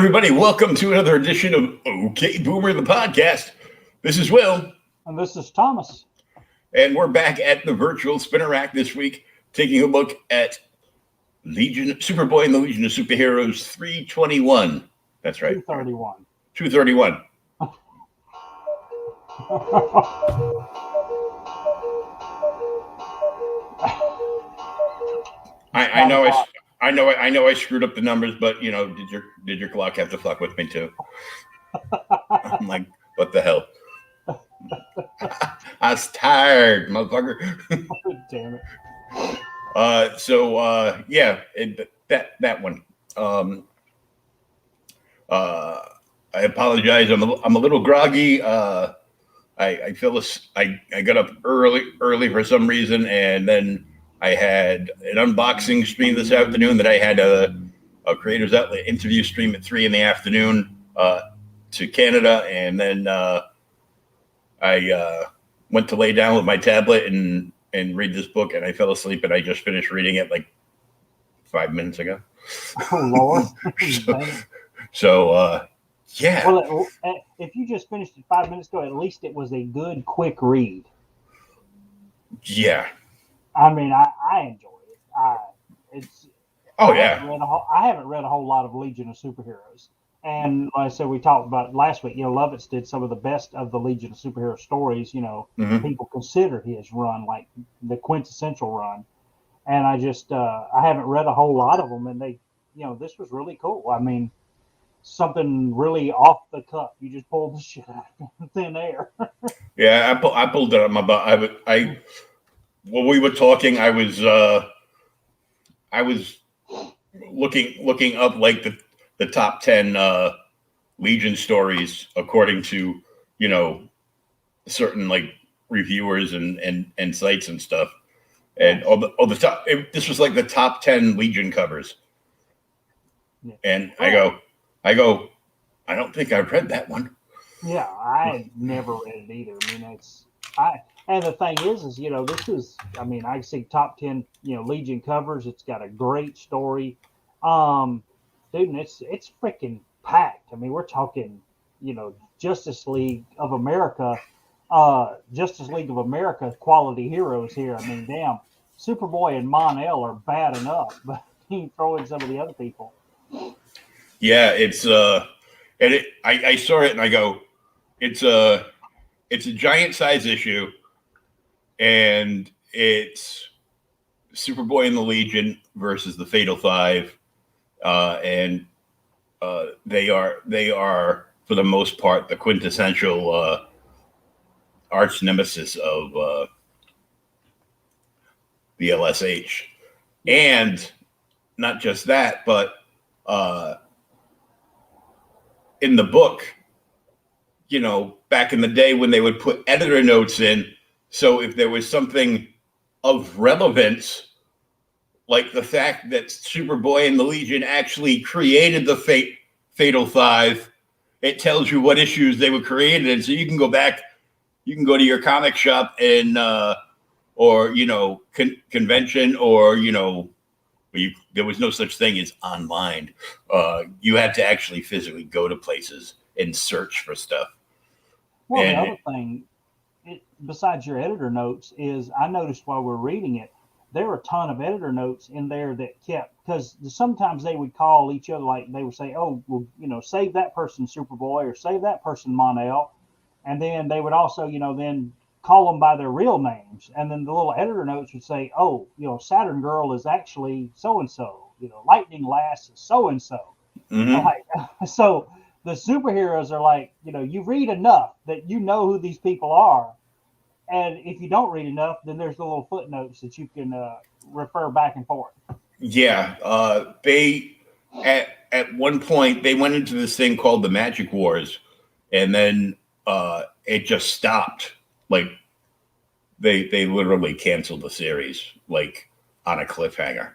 everybody. Welcome to another edition of OK Boomer, the podcast. This is Will. And this is Thomas. And we're back at the virtual spinner rack this week, taking a look at Superboy and the Legion of Superheroes 321. That's right. 231. 231. I know I screwed up the numbers, but did your clock have to fuck with me too? I'm like, what the hell? I was tired, motherfucker. Damn it. That one. I apologize. I'm a little groggy. I feel this. I got up early for some reason, and then I had an unboxing stream this afternoon that I had a Creators Outlet interview stream at 3 p.m. To Canada, and then I went to lay down with my tablet and read this book, and I fell asleep, and I just finished reading it like 5 minutes ago. Oh, Lord. Yeah. Well, if you just finished it 5 minutes ago, at least it was a good, quick read. Yeah. I mean, I enjoy it. I haven't read a whole lot of Legion of Superheroes. And like I said, we talked about it last week. Lovitz did some of the best of the Legion of Superhero stories. People consider his run like the quintessential run. And I haven't read a whole lot of them. And this was really cool. I mean, something really off the cuff. You just pulled the shit out of thin air. Yeah, I pulled it out of my butt. When we were talking, I was looking up like the top 10 Legion stories according to certain like reviewers and sites and stuff, and this was like the top 10 Legion covers, and I go, I don't think I've read that one. Yeah, I never read it either. I mean, and the thing is, this is, I mean, I see top 10, Legion covers. It's got a great story. Dude, and it's freaking packed. I mean, we're talking, Justice League of America quality heroes here. I mean, damn, Superboy and Mon-El are bad enough, but you throw in some of the other people. Yeah, it's I saw it and I go, it's a giant size issue, and it's Superboy and the Legion versus the Fatal Five, and they are for the most part the quintessential arch nemesis of the LSH, and not just that, but in the book, back in the day when they would put editor notes in, so if there was something of relevance, like the fact that Superboy and the Legion actually created the Fatal Five, it tells you what issues they were created in. So you can go back, you can go to your comic shop and or convention, or there was no such thing as online. You had to actually physically go to places and search for stuff. Well, the other thing, besides your editor notes, is I noticed while we're reading it, there were a ton of editor notes in there that kept, because sometimes they would call each other, like they would say, oh, well, save that person Superboy, or save that person Mon-El. And then they would also, then call them by their real names. And then the little editor notes would say, oh, Saturn Girl is actually so-and-so, Lightning Lass is so-and-so. Mm-hmm. So the superheroes are like, you read enough that you know who these people are. And if you don't read enough, then there's the little footnotes that you can refer back and forth. Yeah. They, at one point, they went into this thing called the Magic Wars, and then it just stopped. Like, they literally canceled the series, like, on a cliffhanger.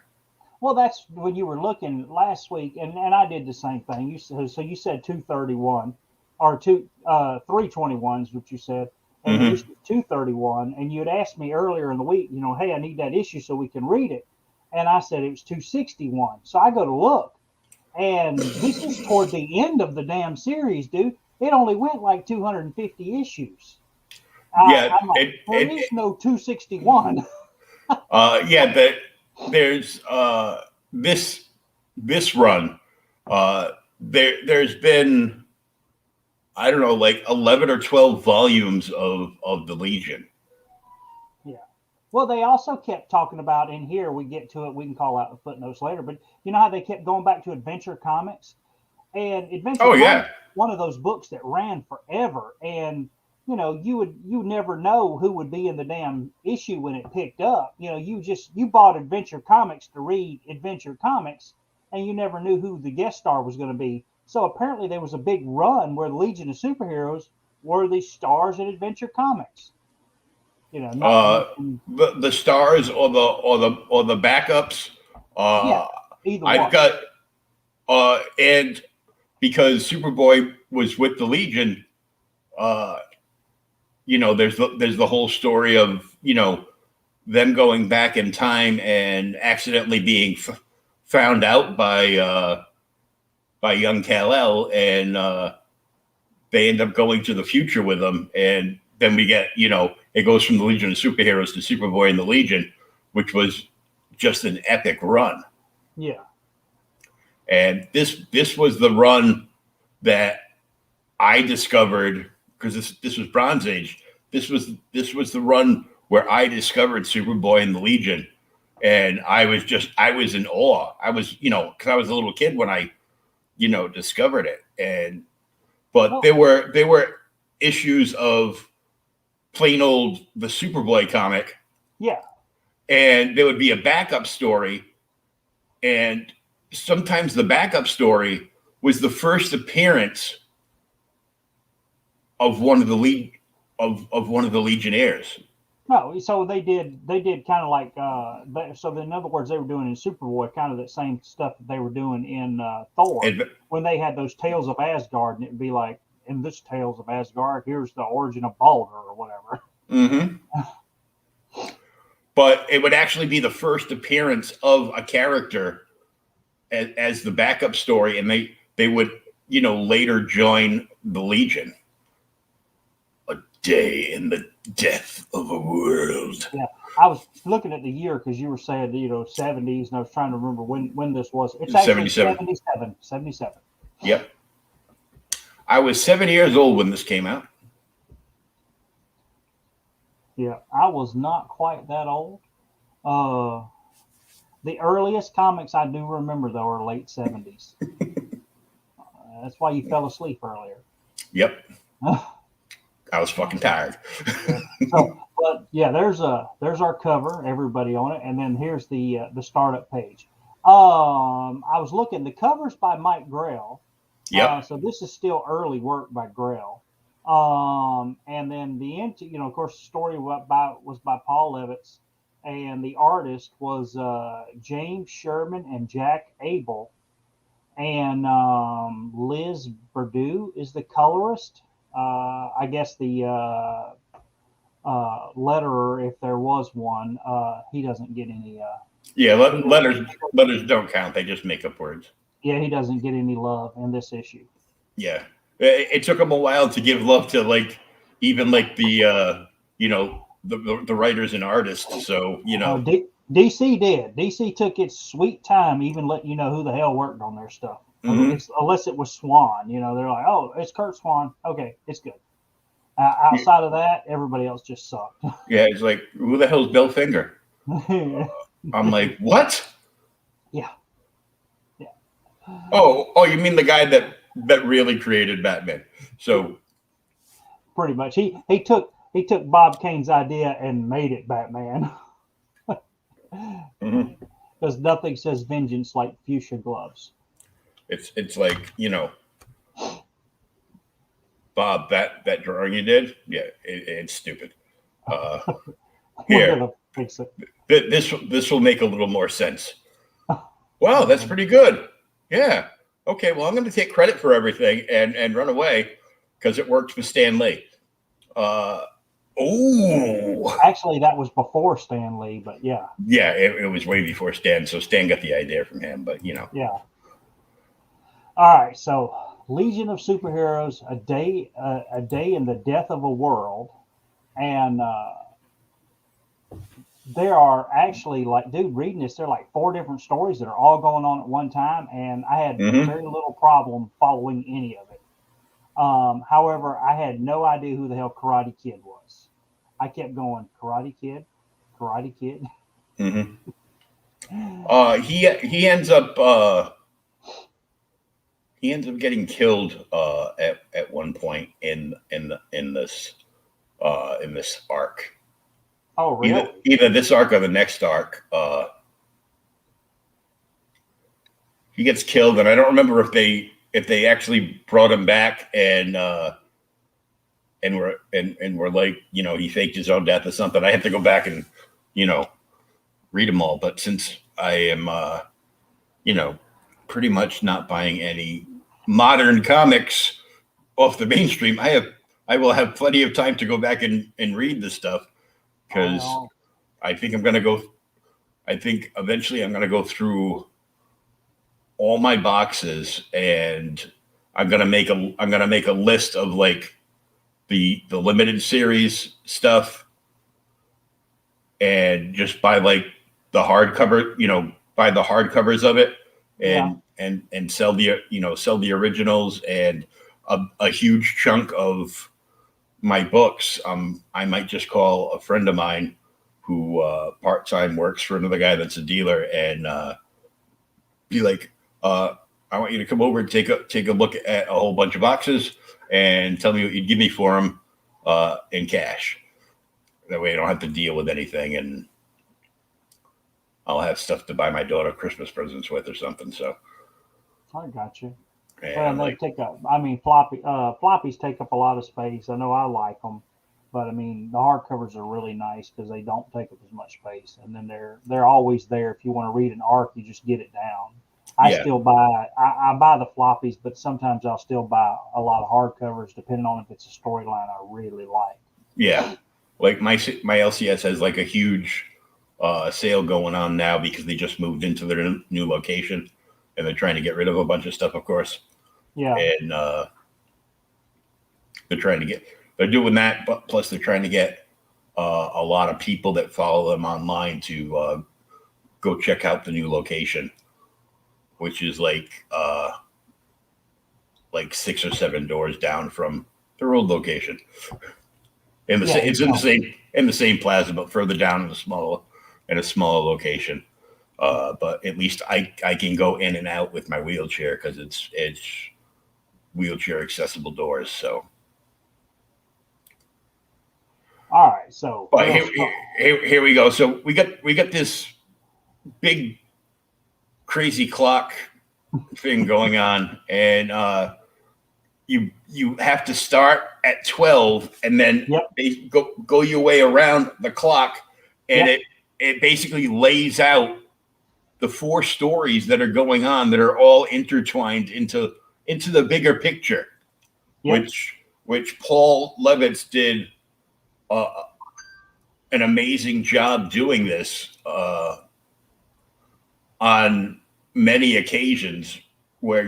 Well, that's when you were looking last week, and I did the same thing. So you said 231 or 321 is what you said, and the issue 231. And you had asked me earlier in the week, hey, I need that issue so we can read it, and I said it was 261. So I go to look, And this is toward the end of the damn series, dude. It only went like 250 issues. Yeah, I'm like, there is no 261. Yeah, there's this run. There's been, I don't know, like 11 or 12 volumes of the Legion. Yeah. Well, they also kept talking about in here. We get to it. We can call out the footnotes later. But you know how they kept going back to Adventure Comics, and Adventure Comics, one of those books that ran forever. And you know, you never know who would be in the damn issue when it picked up. You know, you bought Adventure Comics to read Adventure Comics, and you never knew who the guest star was going to be. So apparently there was a big run where the Legion of Superheroes were the stars in Adventure Comics. You know, the stars or the backups. Yeah, either I've one. got and because Superboy was with the Legion, you know, there's the whole story of, you know, them going back in time and accidentally being found out by young Kal-El, and they end up going to the future with them, and then we get, you know, it goes from the Legion of Superheroes to Superboy and the Legion, which was just an epic run. Yeah. And this was the run that I discovered, because this was Bronze Age. This was the run where I discovered Superboy and the Legion, and I was in awe. I was, you know, because I was a little kid when I, you know, discovered it, but there were issues of plain old the Superboy comic. Yeah. And there would be a backup story, and sometimes the backup story was the first appearance of one of the Legionnaires. No, so they did kind of like so in other words, they were doing in Superboy kind of that same stuff that they were doing in Thor, when they had those Tales of Asgard, and it'd be like, in this Tales of Asgard, here's the origin of Balder or whatever. Mm-hmm. But it would actually be the first appearance of a character as the backup story, and they would, you know, later join the Legion. A day in the death of a world. Yeah, I was looking at the year because you were saying, you know, 70s, and I was trying to remember when this was. It's actually 77. Yep. I was 7 years old when this came out. Yeah, I was not quite that old. The earliest comics I do remember, though, are late 70s. That's why you fell asleep earlier. Yep. I was fucking tired. So, but yeah, there's our cover, everybody on it, and then here's the startup page. I was looking, the cover's by Mike Grell. Yeah. So this is still early work by Grell. And then you know, of course, the story was by Paul Levitz, and the artist was James Sherman and Jack Abel, and Liz Berdue is the colorist. I guess the letterer, if there was one, he doesn't get any. Letters don't count. They just make up words. Yeah, he doesn't get any love in this issue. Yeah, it took him a while to give love to even the you know, the writers and artists. So, you know, DC did. DC took its sweet time, even let you know who the hell worked on their stuff. Mm-hmm. Unless it was Swan, you know, they're like, oh, it's Kurt Swan. Okay, it's good. Outside of that, everybody else just sucked. Yeah, it's like, who the hell's Bill Finger? I'm like, what? Yeah. Oh, you mean the guy that really created Batman? So pretty much, he took Bob Kane's idea and made it Batman. Because nothing says vengeance like fuchsia gloves. It's like, you know, Bob, that drawing you did, yeah, it's stupid. Here, fix it. This will make a little more sense. Wow, that's pretty good. Yeah. Okay, well, I'm going to take credit for everything and run away because it worked for Stan Lee. Actually, that was before Stan Lee, but yeah. Yeah, it was way before Stan, so Stan got the idea from him, but, you know. Yeah. All right, so Legion of Superheroes, a day in the death of a world, and there are actually like, dude, reading this, there are like 4 different stories that are all going on at one time, and I had very little problem following any of it. However, I had no idea who the hell Karate Kid was. I kept going, Karate Kid, Karate Kid. Mm-hmm. He ends up getting killed at one point in this arc. Oh, really? Either this arc or the next arc. He gets killed, and I don't remember if they actually brought him back and were like, he faked his own death or something. I have to go back and read them all. But since I am pretty much not buying any modern comics off the mainstream, I will have plenty of time to go back and read this stuff, because I think eventually I'm gonna go through all my boxes, and I'm gonna make a list of like the limited series stuff, and just buy like the hardcover, buy the hardcovers of it, and sell the originals, and a huge chunk of my books. I might just call a friend of mine who part-time works for another guy that's a dealer, and be like, I want you to come over and take a look at a whole bunch of boxes and tell me what you'd give me for them in cash. That way I don't have to deal with anything, and I'll have stuff to buy my daughter Christmas presents with or something. So I got you. And well, floppies take up a lot of space. I know I like them, but I mean, the hardcovers are really nice because they don't take up as much space, and then they're always there. If you want to read an arc, you just get it down. I buy the floppies, but sometimes I'll still buy a lot of hardcovers depending on if it's a storyline I really like. Yeah, like my LCS has like a huge sale going on now because they just moved into their new location, and they're trying to get rid of a bunch of stuff, of course. Yeah. And they're doing that, but plus they're trying to get a lot of people that follow them online to go check out the new location, which is like 6 or 7 doors down from their old location. It's in the same plaza, but further down in a smaller location. But at least I can go in and out with my wheelchair because it's wheelchair accessible doors. So, all right. So, but here we go. So we got this big crazy clock thing going on, and you have to start at 12, and then they go your way around the clock, and it basically lays out the 4 stories that are going on that are all intertwined into the bigger picture, which Paul Levitz did an amazing job doing this on many occasions, where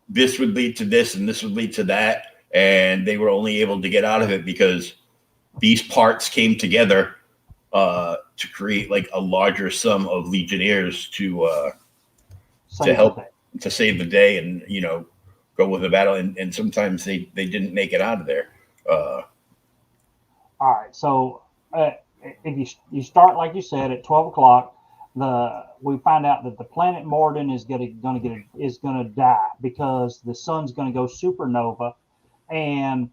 this would lead to this and this would lead to that, and they were only able to get out of it because these parts came together to create like a larger sum of Legionnaires to help to save the day and go with the battle, and sometimes they didn't make it out of there. All right, so if you start like you said at 12 o'clock, we find out that the planet Morden is gonna die because the sun's gonna go supernova, and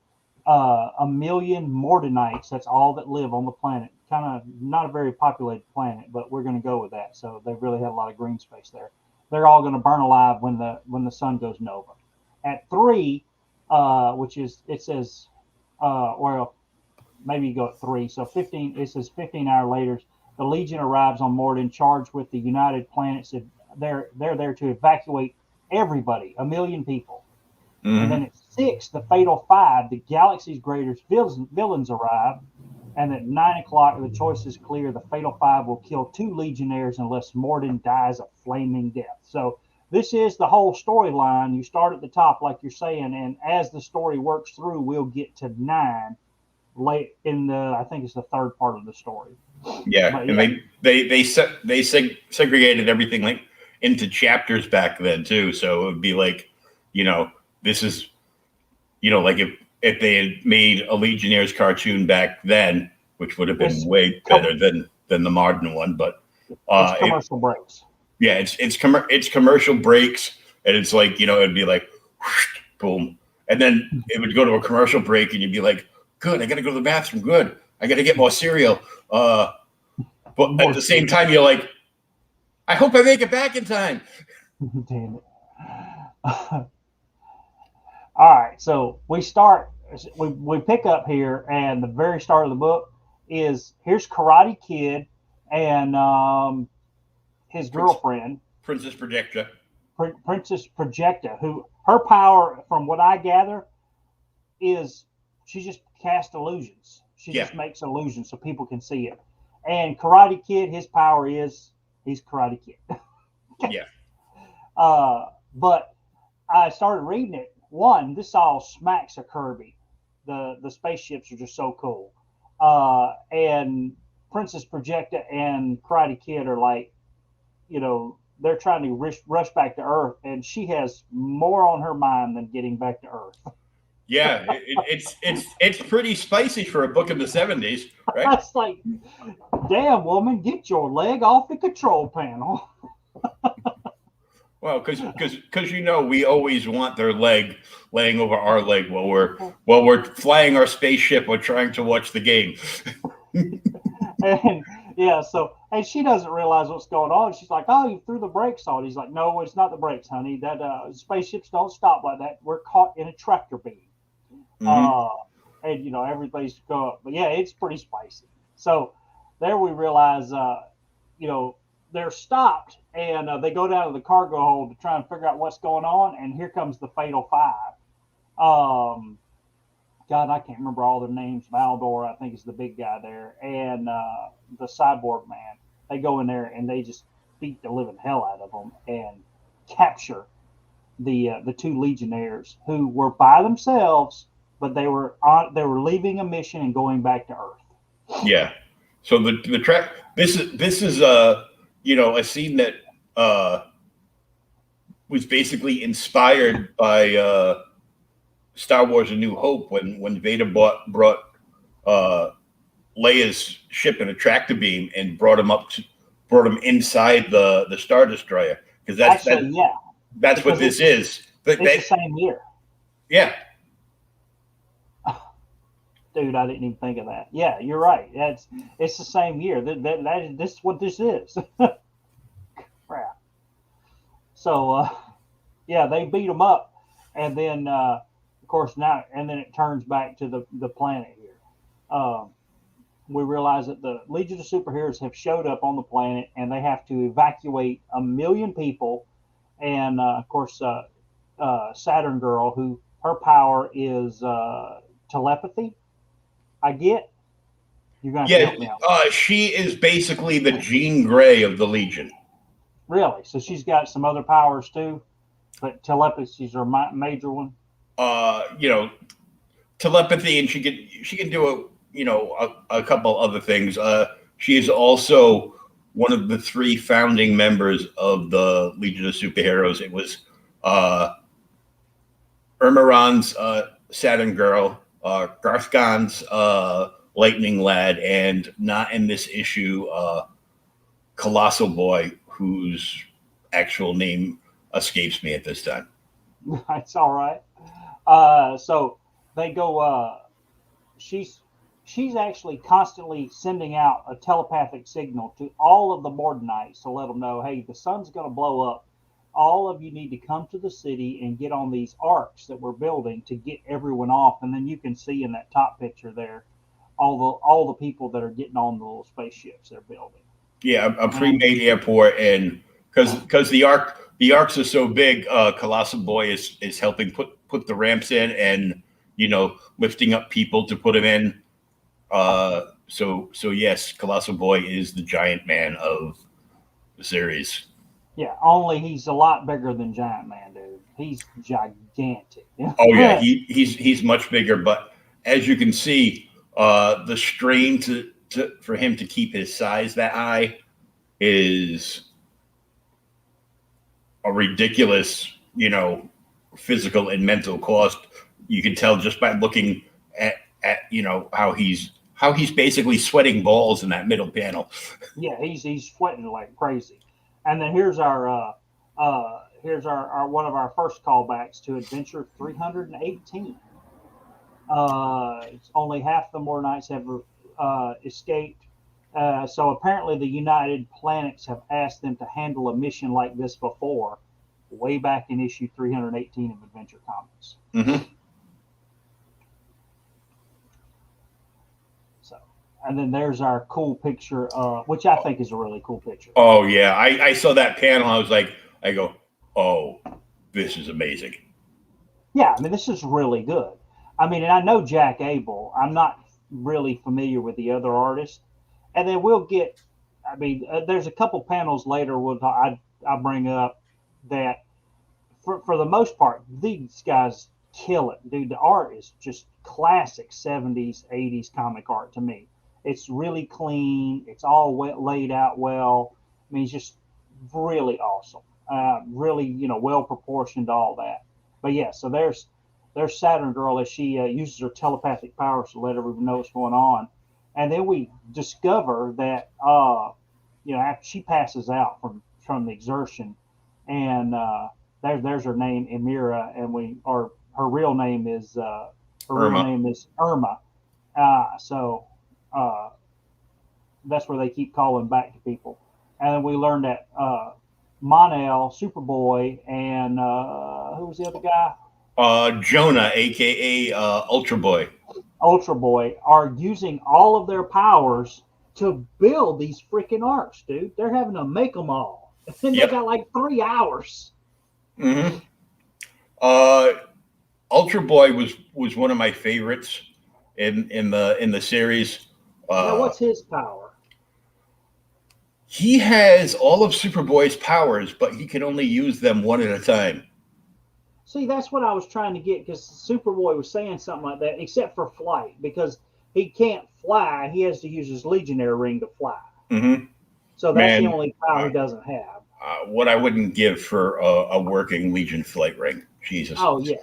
1,000,000 Mordenites, that's all that live on the planet. Kind of not a very populated planet, but we're going to go with that. So they really had a lot of green space there. They're all going to burn alive when the sun goes nova. At 3, which is, it says, well, maybe you go at 3. So 15. It says 15 hours later, the Legion arrives on Morden, charged with the United Planets. They're there to evacuate everybody, 1,000,000 people. Mm-hmm. And then at 6, the Fatal 5, the galaxy's greatest villains arrive. And at 9 o'clock, the choice is clear. The Fatal 5 will kill 2 Legionnaires unless Morden dies a flaming death. So this is the whole storyline. You start at the top, like you're saying, and as the story works through, we'll get to 9 late in the. I think it's the third part of the story. Yeah, but, and they segregated everything like into chapters back then too. So it would be like, this is, like if they had made a Legionnaires cartoon back then, which would have been way better than the modern one, but it's commercial breaks. Yeah, it's commercial breaks, and it's like, it'd be like, whoosh, boom, and then it would go to a commercial break, and you'd be like, good, I got to go to the bathroom. Good, I got to get more cereal. But at the same time, you're like, I hope I make it back in time. Damn it. All right, so we pick up here, and the very start of the book is here's Karate Kid and his girlfriend, Princess Projecta. Princess Projecta, who her power, from what I gather, is she just casts illusions. She just makes illusions so people can see it. And Karate Kid, his power is he's Karate Kid. Yeah. But I started reading it. One, this all smacks of Kirby. The spaceships are just so cool. And Princess Projecta and Karate Kid are like, they're trying to rush back to Earth, and she has more on her mind than getting back to Earth. Yeah, it's pretty spicy for a book of the 70s, right? That's like, damn, woman, get your leg off the control panel. Well, because we always want their leg laying over our leg while we're flying our spaceship or trying to watch the game. And she doesn't realize what's going on. She's like, "Oh, you threw the brakes on." He's like, "No, it's not the brakes, honey. That spaceships don't stop like that. We're caught in a tractor beam." Mm-hmm. And everybody's going up. But yeah, it's pretty spicy. So there we realize, they're stopped, and they go down to the cargo hold to try and figure out what's going on. And here comes the Fatal Five. God, I can't remember all their names. Valdor, I think, is the big guy there, and the Cyborg Man. They go in there and they just beat the living hell out of them and capture the 2 Legionnaires who were by themselves, but they were leaving a mission and going back to Earth. Yeah. So the track. This is a scene that was basically inspired by Star Wars: A New Hope when Vader brought Leia's ship in a tractor beam and brought him inside the Star Destroyer, because that's what this is. It's the same year. Yeah. Dude, I didn't even think of that. Yeah, you're right. It's the same year. This is what this is. Crap. So they beat them up, and then of course then it turns back to the planet here. We realize that the Legion of Superheroes have showed up on the planet, and they have to evacuate 1 million people. And of course, Saturn Girl, who her power is telepathy. I get. You're gonna help me out. She is basically the Jean Grey of the Legion. Really? So she's got some other powers too, but telepathy's her major one. Telepathy, and she can do a couple other things. She is also one of the 3 founding members of the Legion of Superheroes. It was Ermaron's Saturn Girl, Garthgon's Lightning Lad, and not in this issue, Colossal Boy, whose actual name escapes me at this time. That's all right. So they go. She's actually constantly sending out a telepathic signal to all of the Mordinites to let them know, hey, the sun's going to blow up. All of you need to come to the city and get on these arcs that we're building to get everyone off. And then you can see in that top picture there all the people that are getting on the little spaceships they're building. Yeah, a pre-made airport, and because the arcs are so big, Colossal Boy is helping put the ramps in, and lifting up people to put them in. So yes, Colossal Boy is the giant man of the series. Yeah, only he's a lot bigger than Giant Man, dude. He's gigantic. Oh yeah, he's much bigger, but as you can see, the strain to for him to keep his size that high is a ridiculous, physical and mental cost. You can tell just by looking at how he's basically sweating balls in that middle panel. Yeah, he's sweating like crazy. And then here's our one of our first callbacks to Adventure 318. It's only half the Moronites have escaped. So apparently, the United Planets have asked them to handle a mission like this before, way back in issue 318 of Adventure Comics. Mm-hmm. So, and then there's our cool picture, which I think is a really cool picture. Oh yeah, I saw that panel. I go, oh, this is amazing. Yeah, I mean, this is really good. I mean, and I know Jack Abel. I'm not really familiar with the other artists. And then we'll get, I mean, there's a couple panels later I'll bring up that for the most part, these guys kill it. Dude, the art is just classic 70s, 80s comic art to me. It's really clean. It's all laid out well. I mean, it's just really awesome. Really, well proportioned, all that. But yeah, so there's Saturn Girl as she uses her telepathic powers to let everyone know what's going on. And then we discover that, after she passes out from the exertion, and there's her name, Emira, and her real name is Irma. So that's where they keep calling back to people. And we learned that Mon-El, Superboy, and who was the other guy? Jonah, aka Ultra Boy. Ultra Boy are using all of their powers to build these freaking arcs, dude. They're having to make them all. And they got like 3 hours. Mm-hmm. Ultra Boy was one of my favorites in the series. Now, what's his power? He has all of Superboy's powers, but he can only use them one at a time. See, that's what I was trying to get, because Superboy was saying something like that, except for flight, because he can't fly. He has to use his Legionnaire ring to fly. Mm-hmm. So that's the only power he doesn't have. What I wouldn't give for a working Legion flight ring. Jesus. Oh, yeah.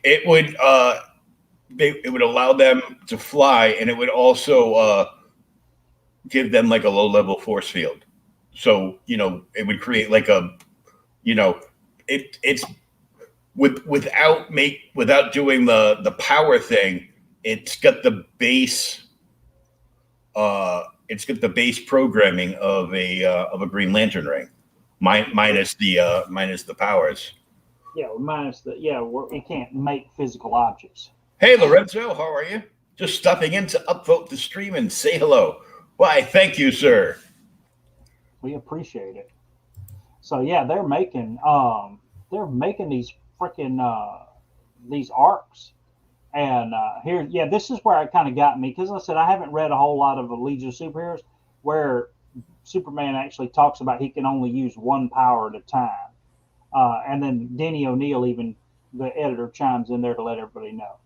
It would it would allow them to fly, and it would also give them like a low-level force field. So, it would create like a, it's without doing the power thing. It's got the base programming of a Green Lantern ring, minus the powers. Yeah, it can't make physical objects. Hey Lorenzo, how are you? Just stopping in to upvote the stream and say hello. Why, thank you, sir. We appreciate it. So yeah, they're making these freaking these arcs, and this is where it kind of got me, because like I said, I haven't read a whole lot of the Legion of Superheroes where Superman actually talks about he can only use one power at a time, and then Denny O'Neil, even the editor, chimes in there to let everybody know.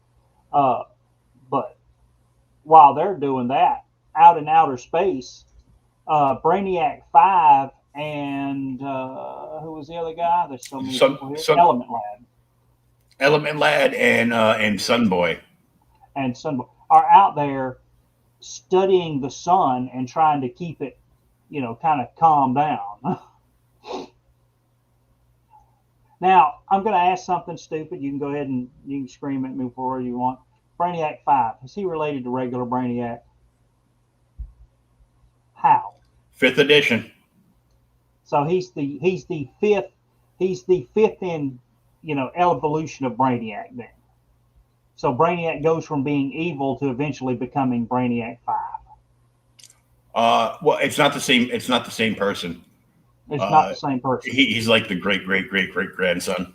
But while they're doing that, out in outer space, Brainiac 5 and who was the other guy? There's so many people here. Element Lad and Sunboy. And Sunboy are out there studying the sun and trying to keep it, kind of calm down. Now, I'm going to ask something stupid. You can go ahead and you can scream at me wherever you want. Brainiac 5, is he related to regular Brainiac? How? 5th edition. So he's the fifth in evolution of Brainiac then. So Brainiac goes from being evil to eventually becoming Brainiac 5. Well, it's not the same person. It's not the same person. He's like the great grandson.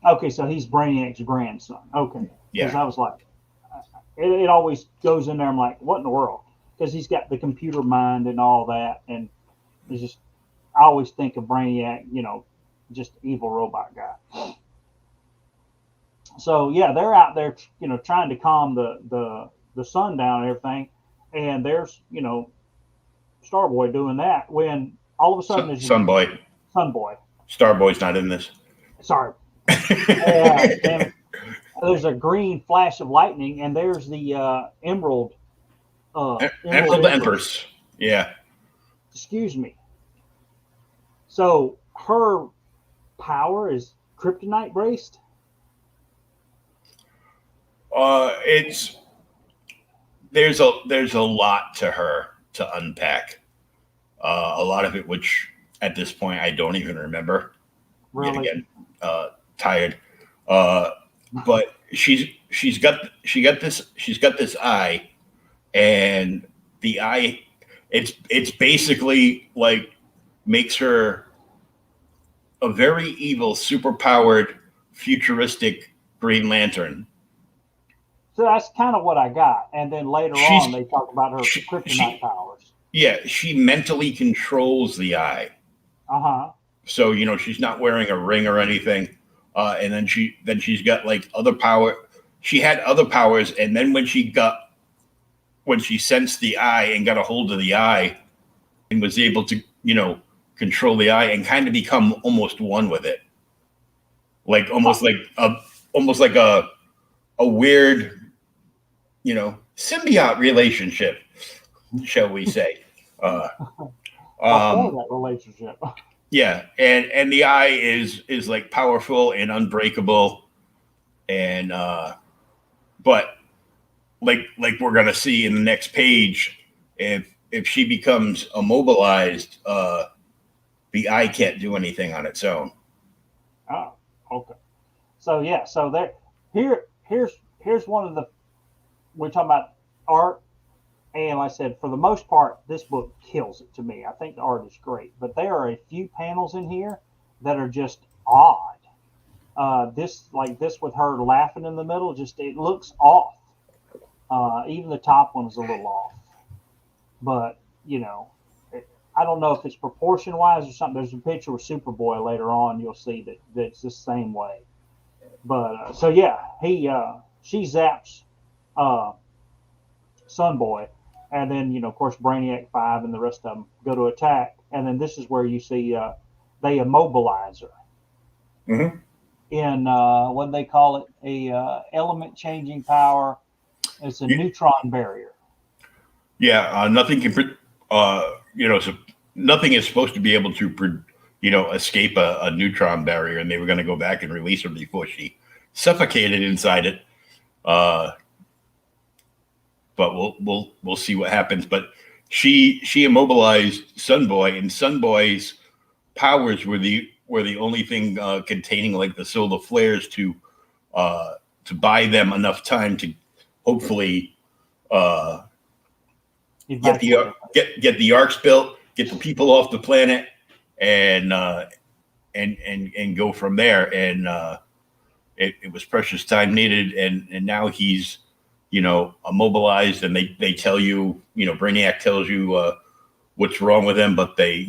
Okay, so he's Brainiac's grandson. Okay. Yeah. Because I was like, it always goes in there. I'm like, what in the world? Because he's got the computer mind and all that, and it's just, always think of Brainiac, just evil robot guy. So yeah, they're out there, trying to calm the sun down and everything, and there's Starboy doing that when all of a sudden there's Sunboy. Starboy's not in this. Sorry. Damn it. There's a green flash of lightning, and there's the Emerald Empress. Yeah. Excuse me. So her power is kryptonite based. There's a lot to her to unpack. A lot of it, which at this point I don't even remember. Really? Yet again, tired. But she's got this eye, and the eye, it's basically like makes her a very evil, superpowered, futuristic Green Lantern. So that's kind of what I got. And then later on, they talk about her kryptonite powers. Yeah, she mentally controls the eye. So she's not wearing a ring or anything. And then she's got like other power. She had other powers, and then when she sensed the eye and got a hold of the eye, and was able to control the eye and kind of become almost one with it, like almost like a weird symbiote relationship, shall we say? That relationship. Yeah, and the eye is like powerful and unbreakable, and but like we're gonna see in the next page, if she becomes immobilized, the eye can't do anything on its own. Oh, okay. So yeah, so here's one of the, we're talking about art. And like I said, for the most part, this book kills it to me. I think the art is great, but there are a few panels in here that are just odd. This with her laughing in the middle, it looks off. Even the top one is a little off. But I don't know if it's proportion wise or something. There's a picture with Superboy later on. You'll see that's the same way. But so yeah, she zaps Sunboy. And then, of course, Brainiac 5 and the rest of them go to attack. And then this is where you see they immobilize her. Mm-hmm. In what do they call it? A element changing power. It's a neutron barrier. Yeah, nothing can, so nothing is supposed to be able to, escape a neutron barrier. And they were going to go back and release her before she suffocated inside it. But we'll see what happens. But she immobilized Sunboy, and Sunboy's powers were the only thing containing like the solar flares to buy them enough time to hopefully get the arcs built, get the people off the planet, and go from there. And it was precious time needed, and now he's immobilized, and they tell you, Brainiac tells you what's wrong with him, but they,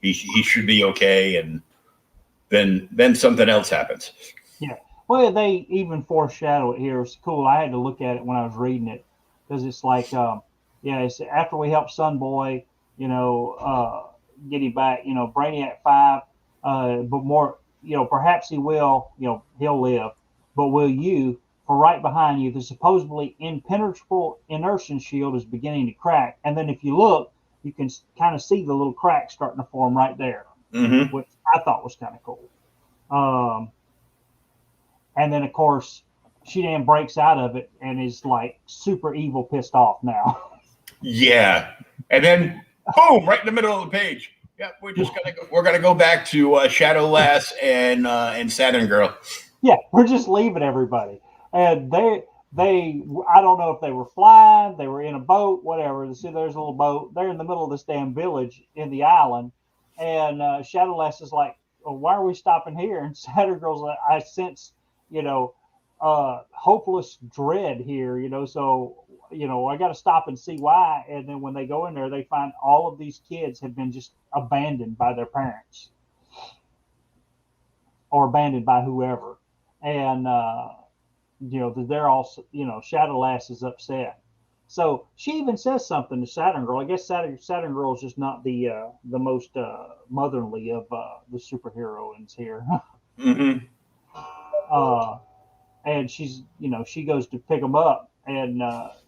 he should be okay, and then something else happens. Yeah, well, they even foreshadow it here. It's cool. I had to look at it when I was reading it, because it's like, it's after we help Sunboy, get him back, Brainiac 5, but more, perhaps he will, he'll live, but will you? For right behind you, the supposedly impenetrable inertian shield is beginning to crack. And then if you look, you can kind of see the little crack starting to form right there, which I thought was kind of cool. And then, of course, she then breaks out of it and is like super evil, pissed off now. Yeah. And then, boom, right in the middle of the page. Yeah, we're gonna go back to Shadow Lass and Saturn Girl. Yeah, we're just leaving everybody. And they I don't know if they were flying, they were in a boat, whatever. You see, there's a little boat. They're in the middle of this damn village in the island. And Shadow Lass is like, well, why are we stopping here? And Saturn Girl's like, I sense, hopeless dread here, so I got to stop and see why. And then when they go in there, they find all of these kids have been just abandoned by their parents or abandoned by whoever. And, they're all, Shadowlass is upset. So she even says something to Saturn Girl. I guess Saturn Girl is just not the most motherly of the superheroines here. Mm-hmm. And she's, she goes to pick them up, and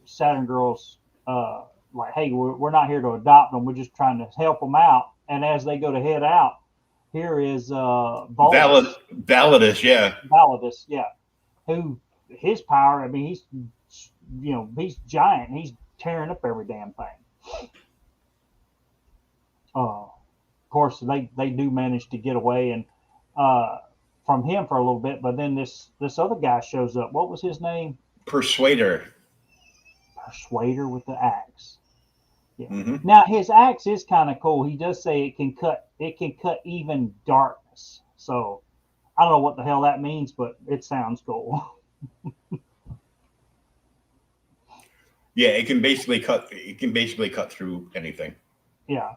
Saturn Girl's like, hey, we're not here to adopt them. We're just trying to help them out. And as they go to head out, here is Validus, yeah. Validus, yeah. Who his power, I mean, he's giant. He's tearing up every damn thing. Of course, they do manage to get away and from him for a little bit, but then this other guy shows up. What was his name? Persuader with the axe. Yeah. Mm-hmm. Now his axe is kind of cool. He does say it can cut even darkness. So I don't know what the hell that means, but it sounds cool. Yeah, it can basically cut through anything. Yeah.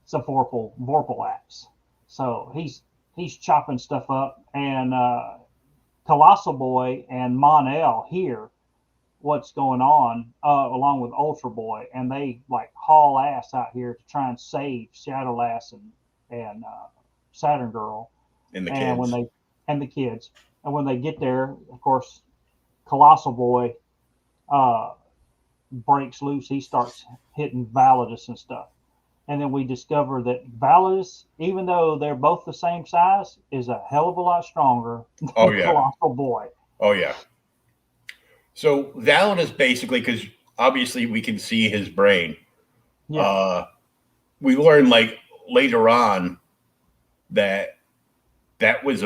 It's a Vorpal axe. So he's chopping stuff up, and Colossal Boy and Mon-El hear what's going on along with Ultra Boy, and they like haul ass out here to try and save Shadowlass and Saturn Girl And the kids. And when they get there, of course, Colossal Boy breaks loose. He starts hitting Validus and stuff. And then we discover that Validus, even though they're both the same size, is a hell of a lot stronger than Colossal Boy. Oh, yeah. So Validus basically, because obviously we can see his brain. Yeah. We learn like later on that was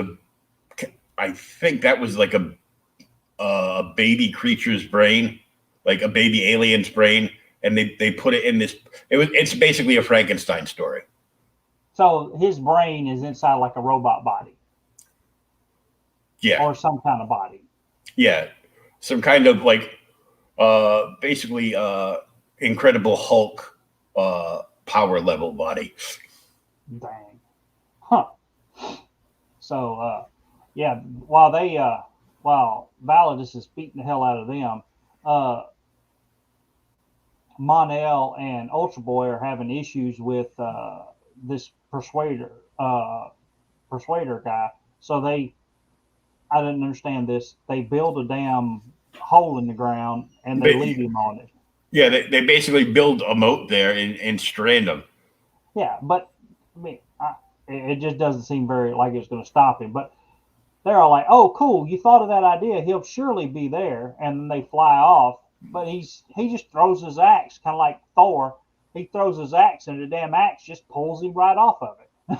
I think that was like a baby creature's brain, like a baby alien's brain. And they put it in this. It's basically a Frankenstein story. So his brain is inside like a robot body. Yeah. Or some kind of body. Yeah, some kind of like basically Incredible Hulk power level body. Dang. Huh. So yeah, while Validus is beating the hell out of them, Mon-El and Ultra Boy are having issues with this Persuader guy. So I didn't understand this. They build a damn hole in the ground and they leave him on it. Yeah, they basically build a moat there and strand him. Yeah, but I mean, it just doesn't seem very like it's going to stop him. But they're all like, "Oh, cool! You thought of that idea. He'll surely be there." And then they fly off. But he just throws his axe, kind of like Thor. He throws his axe, and the damn axe just pulls him right off of it.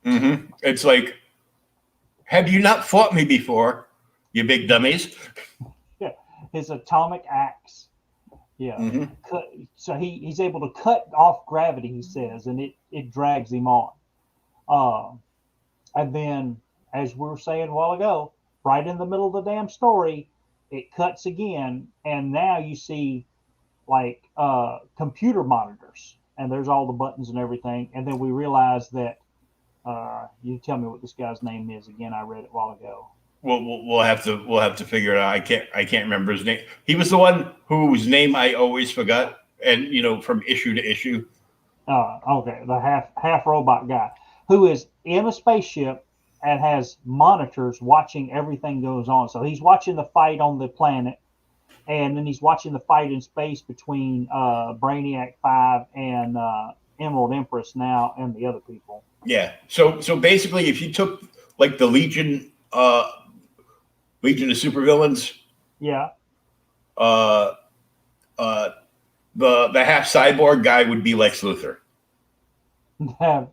Mm-hmm. It's like, have you not fought me before, you big dummies? Yeah, his atomic axe. Yeah. Mm-hmm. So he's able to cut off gravity, he says, and it drags him on. And then, as we were saying a while ago, right in the middle of the damn story, it cuts again, and now you see like computer monitors, and there's all the buttons and everything. And then we realize that you tell me what this guy's name is again. I read it a while ago. We'll have to figure it out. I can't remember his name. He was the one whose name I always forgot, and from issue to issue. Okay, the half robot guy who is in a spaceship and has monitors watching everything goes on. So he's watching the fight on the planet, and then he's watching the fight in space between Brainiac 5 and Emerald Empress now and the other people. Yeah. So basically, if you took like the Legion of Supervillains, yeah, the half cyborg guy would be Lex Luthor.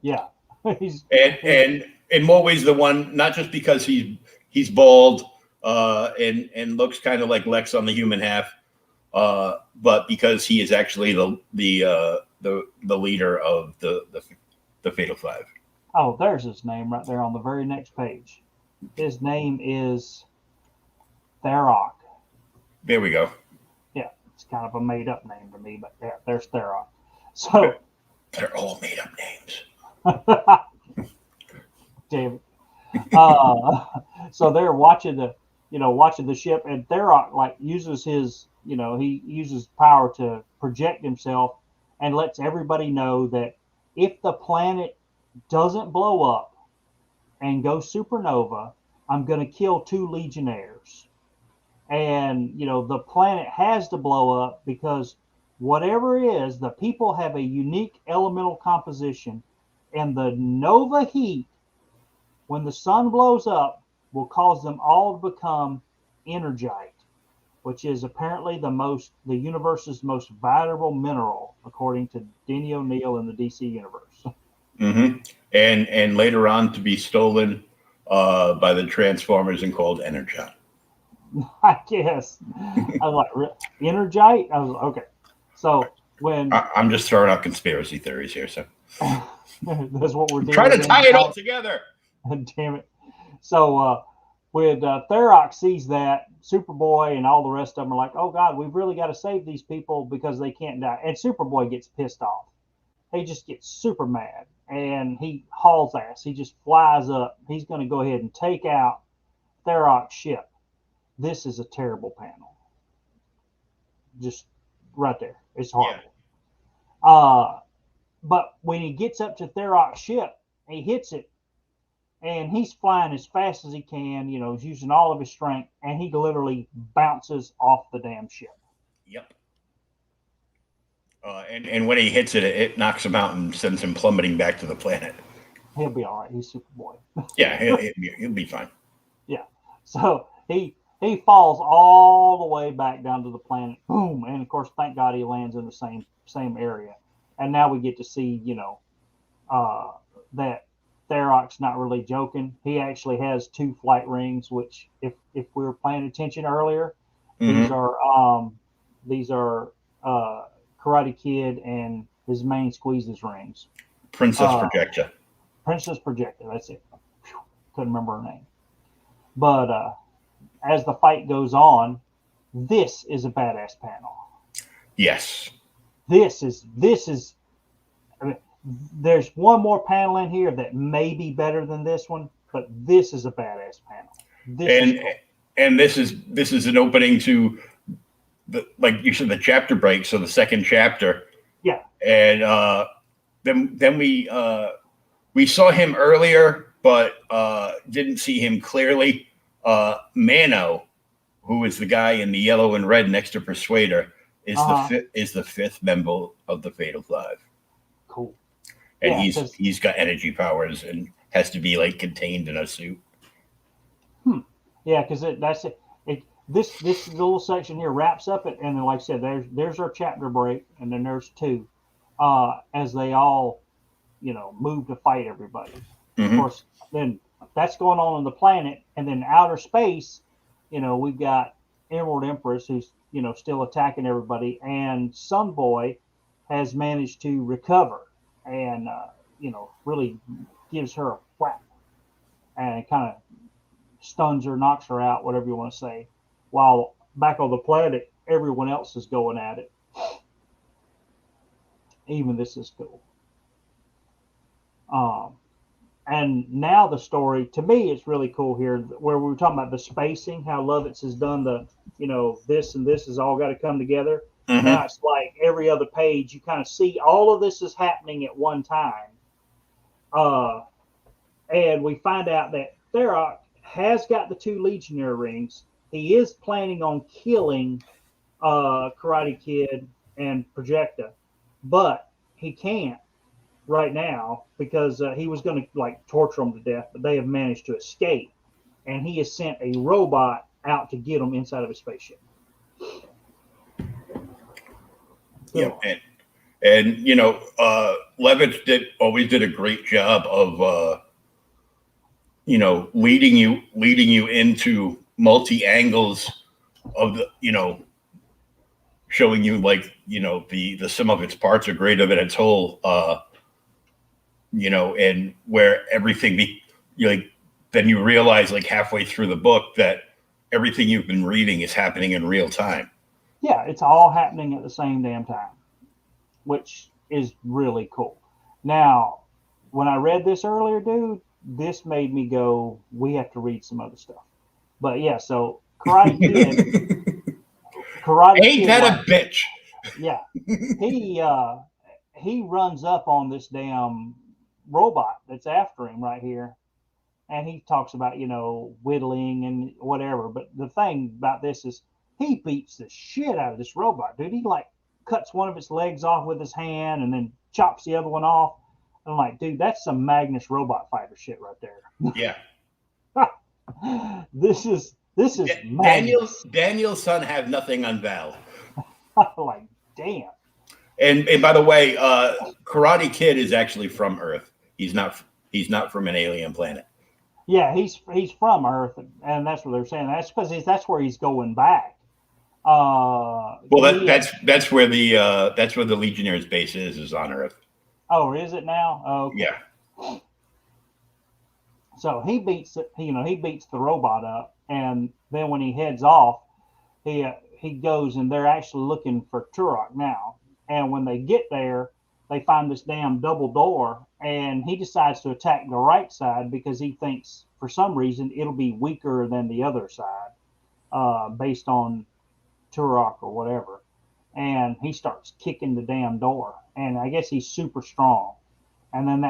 Yeah. and in more ways the one, not just because he's bald and looks kind of like Lex on the human half, but because he is actually the leader of the Fatal Five. Oh, there's his name right there on the very next page. His name is Tharok. There we go. Yeah, It's kind of a made up name to me, but there's Tharok. So they're all made up names. Damn it. So they're watching the ship, and Tharok like uses his, he uses power to project himself and lets everybody know that if the planet doesn't blow up and go supernova, I'm going to kill 2 Legionnaires. And, the planet has to blow up because whatever it is, the people have a unique elemental composition, and the nova heat, when the sun blows up, will cause them all to become energite, which is apparently the universe's most valuable mineral, according to Denny O'Neil in the DC universe. Mm-hmm. And later on to be stolen by the Transformers and called Energon. I guess. I was like, energite? I was like, okay. So when I'm just throwing out conspiracy theories here, so that's what we're doing. Trying to tie it all together. Damn it. So when Tharok sees that, Superboy and all the rest of them are like, oh God, we've really got to save these people because they can't die. And Superboy gets pissed off. He just gets super mad and he hauls ass. He just flies up. He's going to go ahead and take out Tharok's ship. This is a terrible panel. Just right there. It's horrible. Yeah. But when he gets up to Tharok's ship, he hits it, and he's flying as fast as he can, he's using all of his strength, and he literally bounces off the damn ship. Yep. And when he hits it, it knocks him out and sends him plummeting back to the planet. He'll be all right. He's Superboy. Yeah, he'll be fine. Yeah. So he falls all the way back down to the planet. Boom. And of course, thank God he lands in the same area. And now we get to see, that Tharok's not really joking. He actually has 2 flight rings, which if we were paying attention earlier, mm-hmm. these are Karate Kid and his main Squeeze's rings. Princess Projecta. Princess Projecta, that's it. Whew, couldn't remember her name. But as the fight goes on, this is a badass panel. Yes. This is. I mean, there's one more panel in here that may be better than this one, but this is a badass panel. This is an opening to like you said, the chapter break. So the second chapter. Yeah. And then we saw him earlier, but didn't see him clearly. Mano, who is the guy in the yellow and red next to Persuader, is the fifth member of the Fatal Five. Cool. And he's got energy powers and has to be like contained in a suit. Yeah, because that's it. This little section here wraps up it, and then like I said, there's our chapter break, and then there's 2, as they all, move to fight everybody. Mm-hmm. Of course, then that's going on the planet, and then outer space, we've got Emerald Empress who's still attacking everybody, and Sunboy has managed to recover and really gives her a whack and kind of stuns her, knocks her out, whatever you want to say, while back on the planet everyone else is going at it. Even this is cool. And now the story, to me, it's really cool here, where we were talking about the spacing, how Lovitz has done the, this and this has all got to come together. Mm-hmm. Now it's like every other page, you kind of see all of this is happening at one time. And we find out that Tharok has got the 2 Legionnaire rings. He is planning on killing Karate Kid and Projecta, but he can't right now because he was going to torture them to death, but they have managed to escape, and he has sent a robot out to get them inside of a spaceship. Yeah, and Lovitz always did a great job of leading you into multi angles of the showing you the sum of its parts are greater than its whole. And where everything then you realize halfway through the book that everything you've been reading is happening in real time. Yeah, it's all happening at the same damn time, which is really cool. Now, when I read this earlier, dude, this made me go, we have to read some other stuff. But yeah, so Karate Ain't Kid, that like, a bitch? yeah, he he runs up on this damn robot that's after him right here, and he talks about whittling and whatever. But the thing about this is he beats the shit out of this robot, dude. He like cuts one of its legs off with his hand and then chops the other one off. I'm like, dude, that's some Magnus robot fighter shit right there. Yeah. This is Daniel's Magnus. Daniel's son had nothing on Val. Like, damn. And by the way, Karate Kid is actually from Earth. He's not from an alien planet. Yeah, he's from Earth, and that's what they're saying. That's because that's where he's going back. Well, that's where the Legionnaires base is on Earth. Oh, is it now? Oh, okay. Yeah. So he beats the robot up, and then when he heads off, he goes and they're actually looking for Turok now. And when they get there, they find this damn double door, and he decides to attack the right side because he thinks for some reason it'll be weaker than the other side, based on Turok or whatever. And he starts kicking the damn door, and I guess he's super strong. And then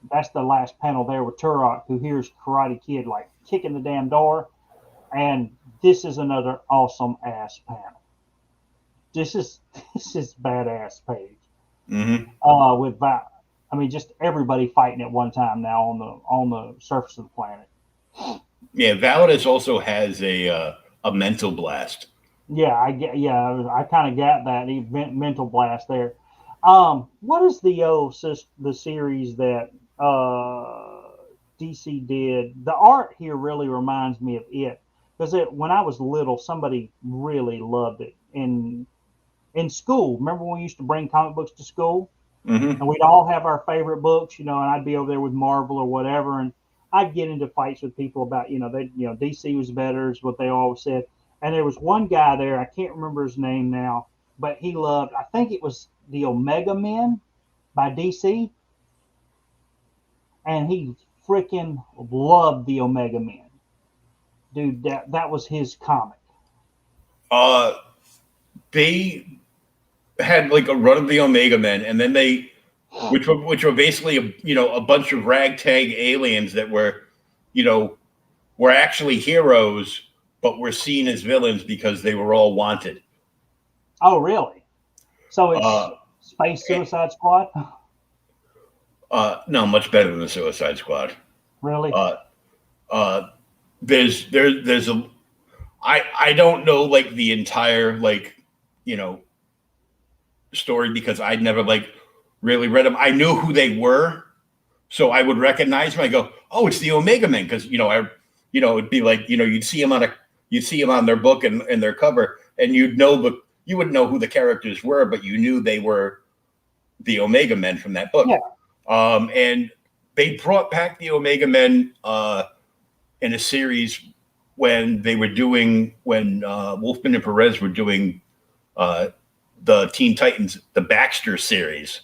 that's the last panel there with Turok, who hears Karate Kid like kicking the damn door. And this is another awesome ass panel. This is badass page. With that, I mean, just everybody fighting at one time now on the surface of the planet. Yeah, Validus also has a mental blast. Yeah, I kind of got that mental blast there. What is the series that DC did? The art here really reminds me of it, because when I was little, somebody really loved it in school. Remember when we used to bring comic books to school, and we'd all have our favorite books, and I'd be over there with Marvel or whatever, and I'd get into fights with people about, DC was better, is what they always said. And there was one guy there, I can't remember his name now, but he loved, I think it was the Omega Men by DC. And he freaking loved the Omega Men. Dude, that was his comic. They had like a run of the Omega Men, and then which were basically a bunch of ragtag aliens that were actually heroes, but were seen as villains because they were all wanted. Oh, really? So it's Space Suicide Squad? No, much better than the Suicide Squad. Really? There's a I don't know like the entire story, because I'd never really read them. I knew who they were, so I would recognize them. I go, oh, it's the Omega Men, because it'd be like you'd see them on their book and their cover, and you wouldn't know who the characters were, but you knew they were the Omega Men from that book. Yeah. And they brought back the Omega Men in a series when Wolfman and Perez were doing the Teen Titans, the Baxter series.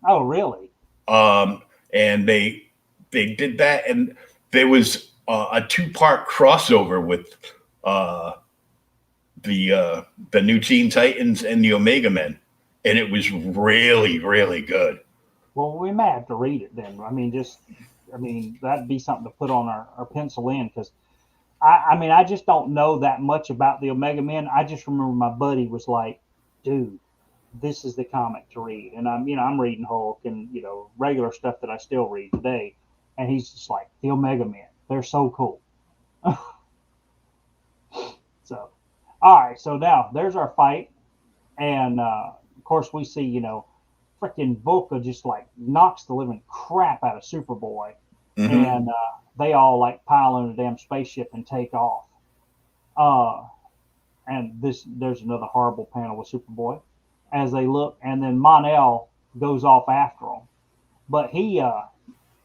Oh, really? And they did that, and there was a 2-part crossover with the new Teen Titans and the Omega Men, and it was really, really good. Well, we may have to read it then. I mean, that'd be something to put on our pencil in, because I just don't know that much about the Omega Men. I just remember my buddy was like, dude, this is the comic to read. And I'm reading Hulk and, regular stuff that I still read today. And he's just like, the Omega Men, they're so cool. So, all right. So now there's our fight. And, of course, we see, freaking Volca just knocks the living crap out of Superboy. Mm-hmm. And they all pile in a damn spaceship and take off. And there's another horrible panel with Superboy as they look, and then Mon-El goes off after them. But he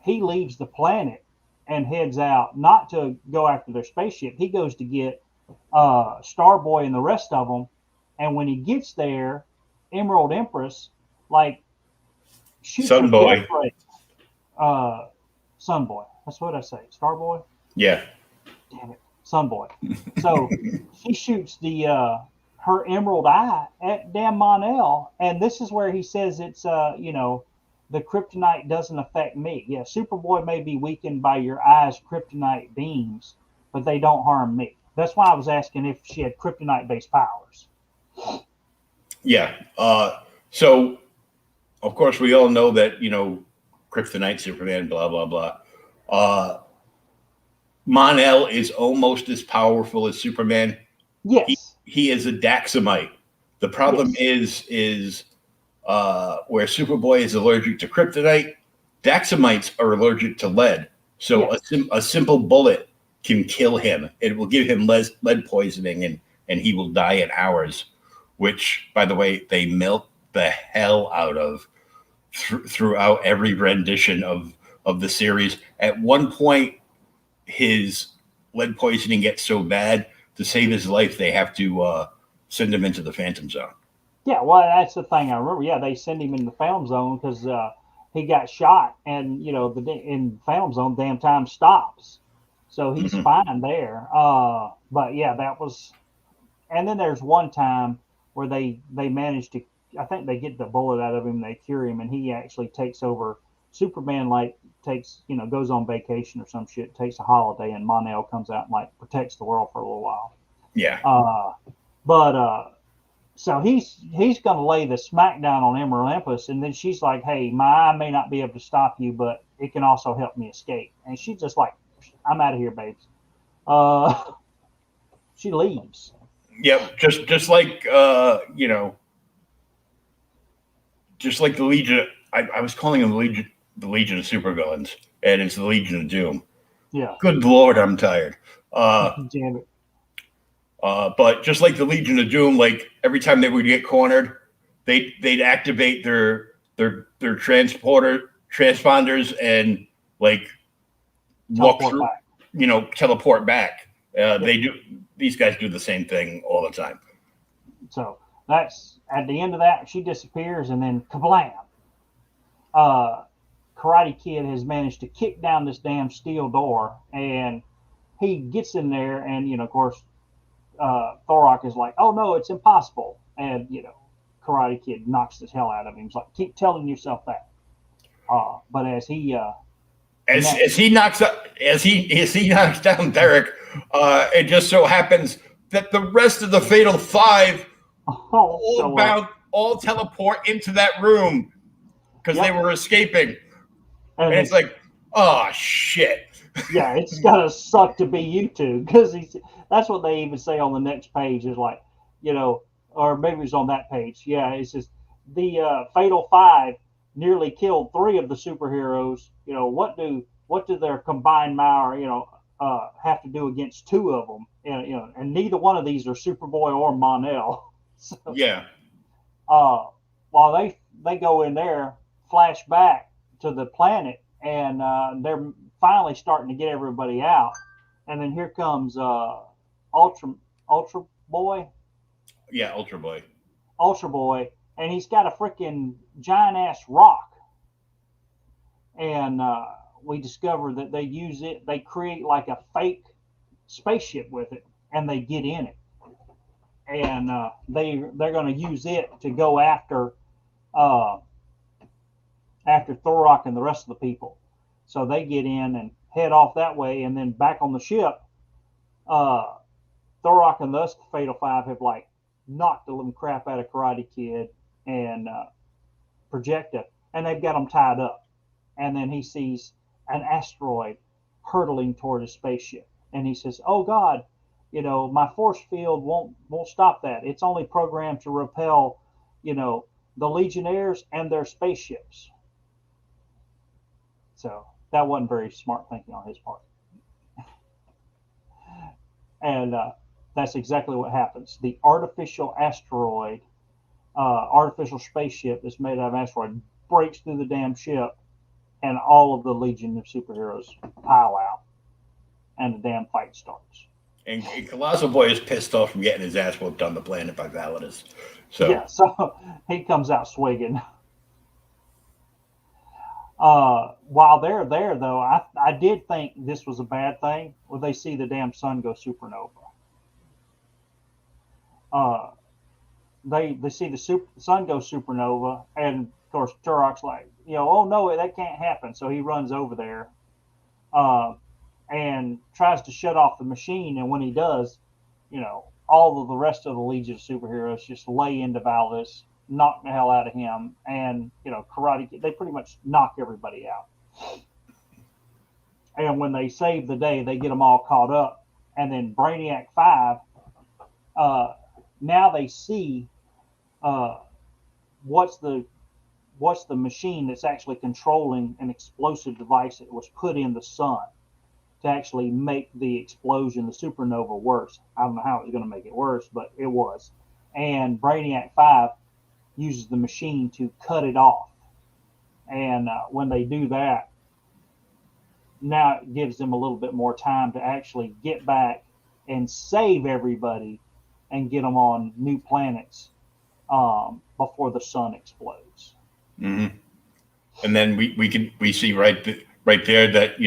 leaves the planet and heads out, not to go after their spaceship. He goes to get Starboy and the rest of them And when he gets there, Emerald Empress like shoots Sun a Boy. death ray. Sun Boy. That's what I say. Star Boy. Yeah. Damn it, Sun Boy. So she shoots the her emerald eye at damn Mon-El, and this is where he says it's the kryptonite doesn't affect me. Yeah, Superboy may be weakened by your eye's kryptonite beams, but they don't harm me. That's why I was asking if she had kryptonite based powers. Yeah. So of course we all know that, kryptonite, Superman, blah blah blah. Mon-El is almost as powerful as Superman. Yes. He is a Daxamite. The problem is where Superboy is allergic to kryptonite, Daxamites are allergic to lead. So a simple bullet can kill him. It will give him lead poisoning, and he will die in hours, which, by the way, they milk the hell out of throughout every rendition of the series. At one point, his lead poisoning gets so bad, to save his life, they have to send him into the Phantom Zone. Yeah, well, that's the thing I remember. Yeah, they send him in the Phantom Zone because he got shot, and in Phantom Zone, damn time stops, so he's fine there. But yeah, that was. And then there's one time where they managed to. I think they get the bullet out of him, they cure him, and he actually takes over. Superman goes on vacation or some shit, takes a holiday, and Mon-El comes out and protects the world for a little while. Yeah. So he's going to lay the smackdown on Emerald Empress, and then she's like, "Hey, my eye may not be able to stop you, but it can also help me escape." And she's just like, "I'm out of here, babes." She leaves. Yep. Just like just like the Legion. I was calling them the Legion of Supervillains, and it's the Legion of Doom. Yeah. Good Lord, I'm tired. Damn it. But just like the Legion of Doom, like every time they would get cornered, they'd activate their transponders and walk through, teleport back. These guys do the same thing all the time. So that's at the end of that, she disappears, and then kablam! Karate Kid has managed to kick down this damn steel door, and he gets in there, and of course, Thorok is like, "Oh no, it's impossible," and Karate Kid knocks the hell out of him. He's like, "Keep telling yourself that." But as he knocks down Derek, it just so happens that the rest of the Fatal Five all teleport into that room because they were escaping, and it's like, oh shit. Yeah, it's gotta suck to be you two, because that's what they even say on the next page is like, or maybe it's on that page. Yeah, it's just the Fatal Five nearly killed 3 of the superheroes. What do their combined power have to do against 2 of them? And neither one of these are Superboy or Mon-El. So, yeah. While they go in there, flash back to the planet, and they're finally starting to get everybody out, and then here comes Ultra Boy. Yeah, Ultra Boy. Ultra Boy, and he's got a freaking giant ass rock, and we discover that they use it. They create like a fake spaceship with it, and they get in it, and they're going to use it to go after Thorok and the rest of the people. So they get in and head off that way, and then back on the ship, Thorok and the Fatal Five have knocked the living crap out of Karate Kid and Projecta, and they've got them tied up. And then he sees an asteroid hurtling toward his spaceship, and he says, "Oh God, my force field won't stop that. It's only programmed to repel, the Legionnaires and their spaceships." So that wasn't very smart thinking on his part. And that's exactly what happens. The artificial asteroid, artificial spaceship that's made out of asteroid breaks through the damn ship, and all of the Legion of Superheroes pile out, and the damn fight starts. And Colossal Boy is pissed off from getting his ass whooped on the planet by Validus. So yeah, so he comes out swinging. While they're there, though, I did think this was a bad thing when they see the damn sun go supernova. They see the sun go supernova, and of course Turok's like, oh no, that can't happen. So he runs over there, and tries to shut off the machine. And when he does, all of the rest of the Legion of Superheroes just lay into Validus, knock the hell out of him, and karate. They pretty much knock everybody out. And when they save the day, they get them all caught up, and then Brainiac 5. Now they see what's the machine that's actually controlling an explosive device that was put in the sun to actually make the explosion, the supernova, worse. I don't know how it was going to make it worse, but it was. And Brainiac 5 uses the machine to cut it off. And when they do that, now it gives them a little bit more time to actually get back and save everybody and get them on new planets before the sun explodes. Mm-hmm. And then we see right there that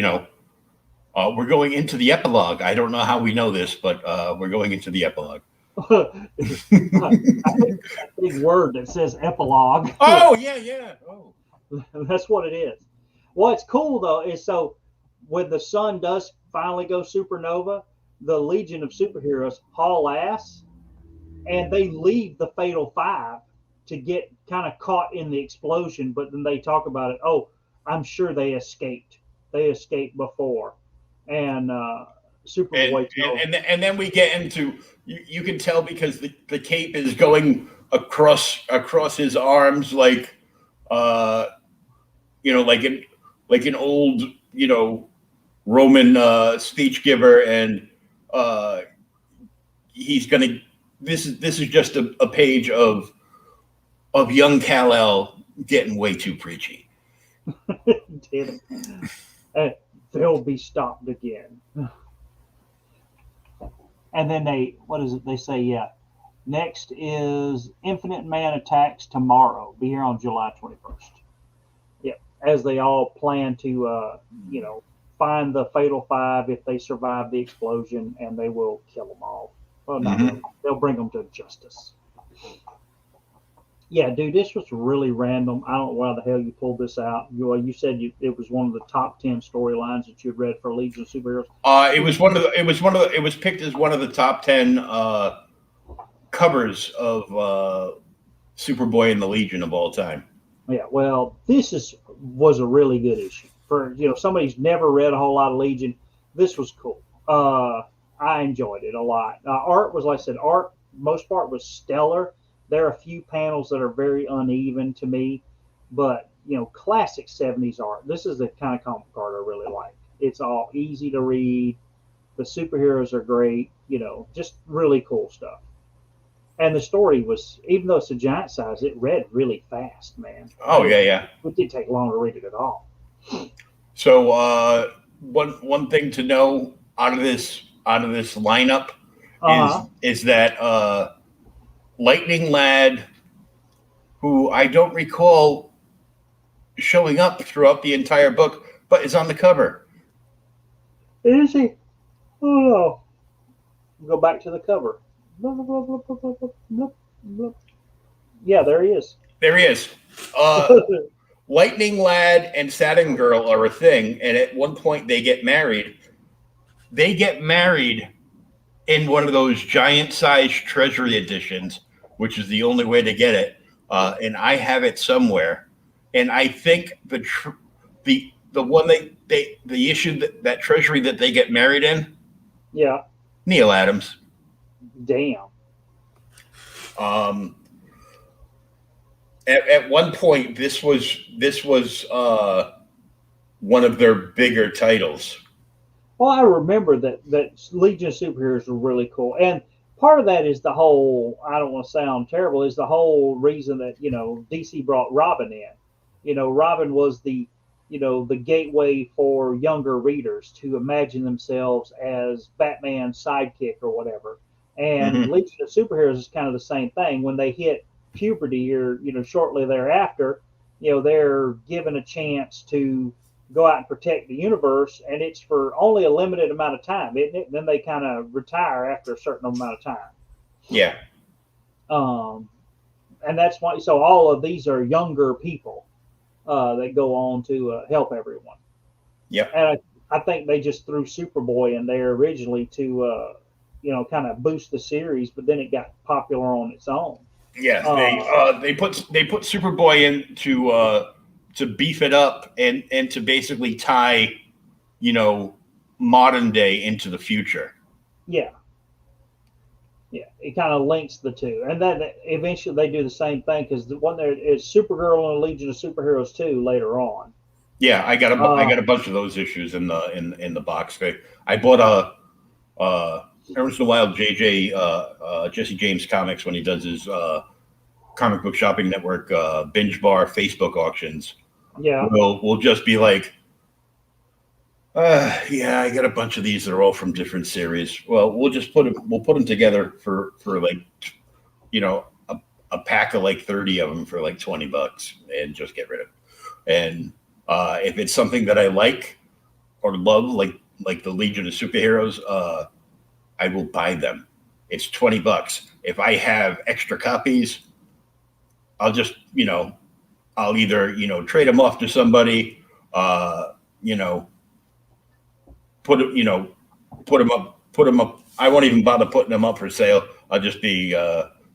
we're going into the epilogue. I don't know how we know this, but we're going into the epilogue. I think that big word that says epilogue. Oh yeah. Oh, that's what it is. What's cool though is so when the sun does finally go supernova, the Legion of Superheroes haul ass, and they leave the Fatal Five to get kind of caught in the explosion. But then they talk about it. Oh, I'm sure they escaped. They escaped before, and Superboy. And then we get into you can tell because the cape is going across his arms like like an old Roman speech giver, and he's gonna. This is just a page of young Kal-El getting way too preachy. And they'll be stopped again. And then they say, yeah. Next is Infinite Man attacks tomorrow. Be here on July 21st. Yeah, as they all plan to, find the Fatal Five if they survive the explosion, and they will kill them all. Well, not really. They'll bring them to justice. Yeah, dude, this was really random. I don't know why the hell you pulled this out. You said it was one of the top 10 storylines that you'd read for Legion of Superheroes. It was picked as one of the top 10 covers of Superboy and the Legion of all time. Yeah, well, was a really good issue for somebody who's never read a whole lot of Legion. This was cool. I enjoyed it a lot. Art was, like I said, most part was stellar. There are a few panels that are very uneven to me, but classic 70s art. This is the kind of comic art I really like. It's all easy to read. The superheroes are great. Just really cool stuff. And the story was, even though it's a giant size, it read really fast, man. Oh yeah. It didn't take long to read it at all. So one thing to know out of this lineup is that Lightning Lad, who I don't recall showing up throughout the entire book, but is on the cover. Is he? Oh, go back to the cover. Yeah, there he is. There he is. Lightning Lad and Saturn Girl are a thing, and at one point they get married. They get married in one of those giant-sized Treasury editions, which is the only way to get it. And I have it somewhere. And I think the one the issue that Treasury that they get married in. Yeah. Neil Adams. Damn. At one point, this was one of their bigger titles. Well, I remember that Legion of Superheroes were really cool, and part of that is the whole. I don't want to sound terrible. Is the whole reason that DC brought Robin in. Robin was the the gateway for younger readers to imagine themselves as Batman's sidekick or whatever. And Legion of Superheroes is kind of the same thing. When they hit puberty or, shortly thereafter, they're given a chance to go out and protect the universe, and it's for only a limited amount of time, isn't it? Then they kind of retire after a certain amount of time. Yeah. And that's why, so all of these are younger people that go on to help everyone. Yeah. And I think they just threw Superboy in there originally to, kind of boost the series, but then it got popular on its own. Yeah, they put Superboy in to beef it up and to basically tie, modern day into the future. Yeah. Yeah, it kind of links the two, and then eventually they do the same thing because the one there is Supergirl and Legion of Superheroes 2 later on. Yeah, I got a bunch of those issues in the box. I bought every once in a while Jesse James Comics, when he does his Comic Book Shopping Network binge bar Facebook auctions. Yeah, we'll just be like, yeah, I got a bunch of these that are all from different series. Well, we'll put them together for like, a pack of like 30 of them for like $20 and just get rid of it. And if it's something that I like or love, like the Legion of Superheroes, I will buy them. It's $20. If I have extra copies, I'll just, I'll either, trade them off to somebody, put them up. I won't even bother putting them up for sale. I'll just be,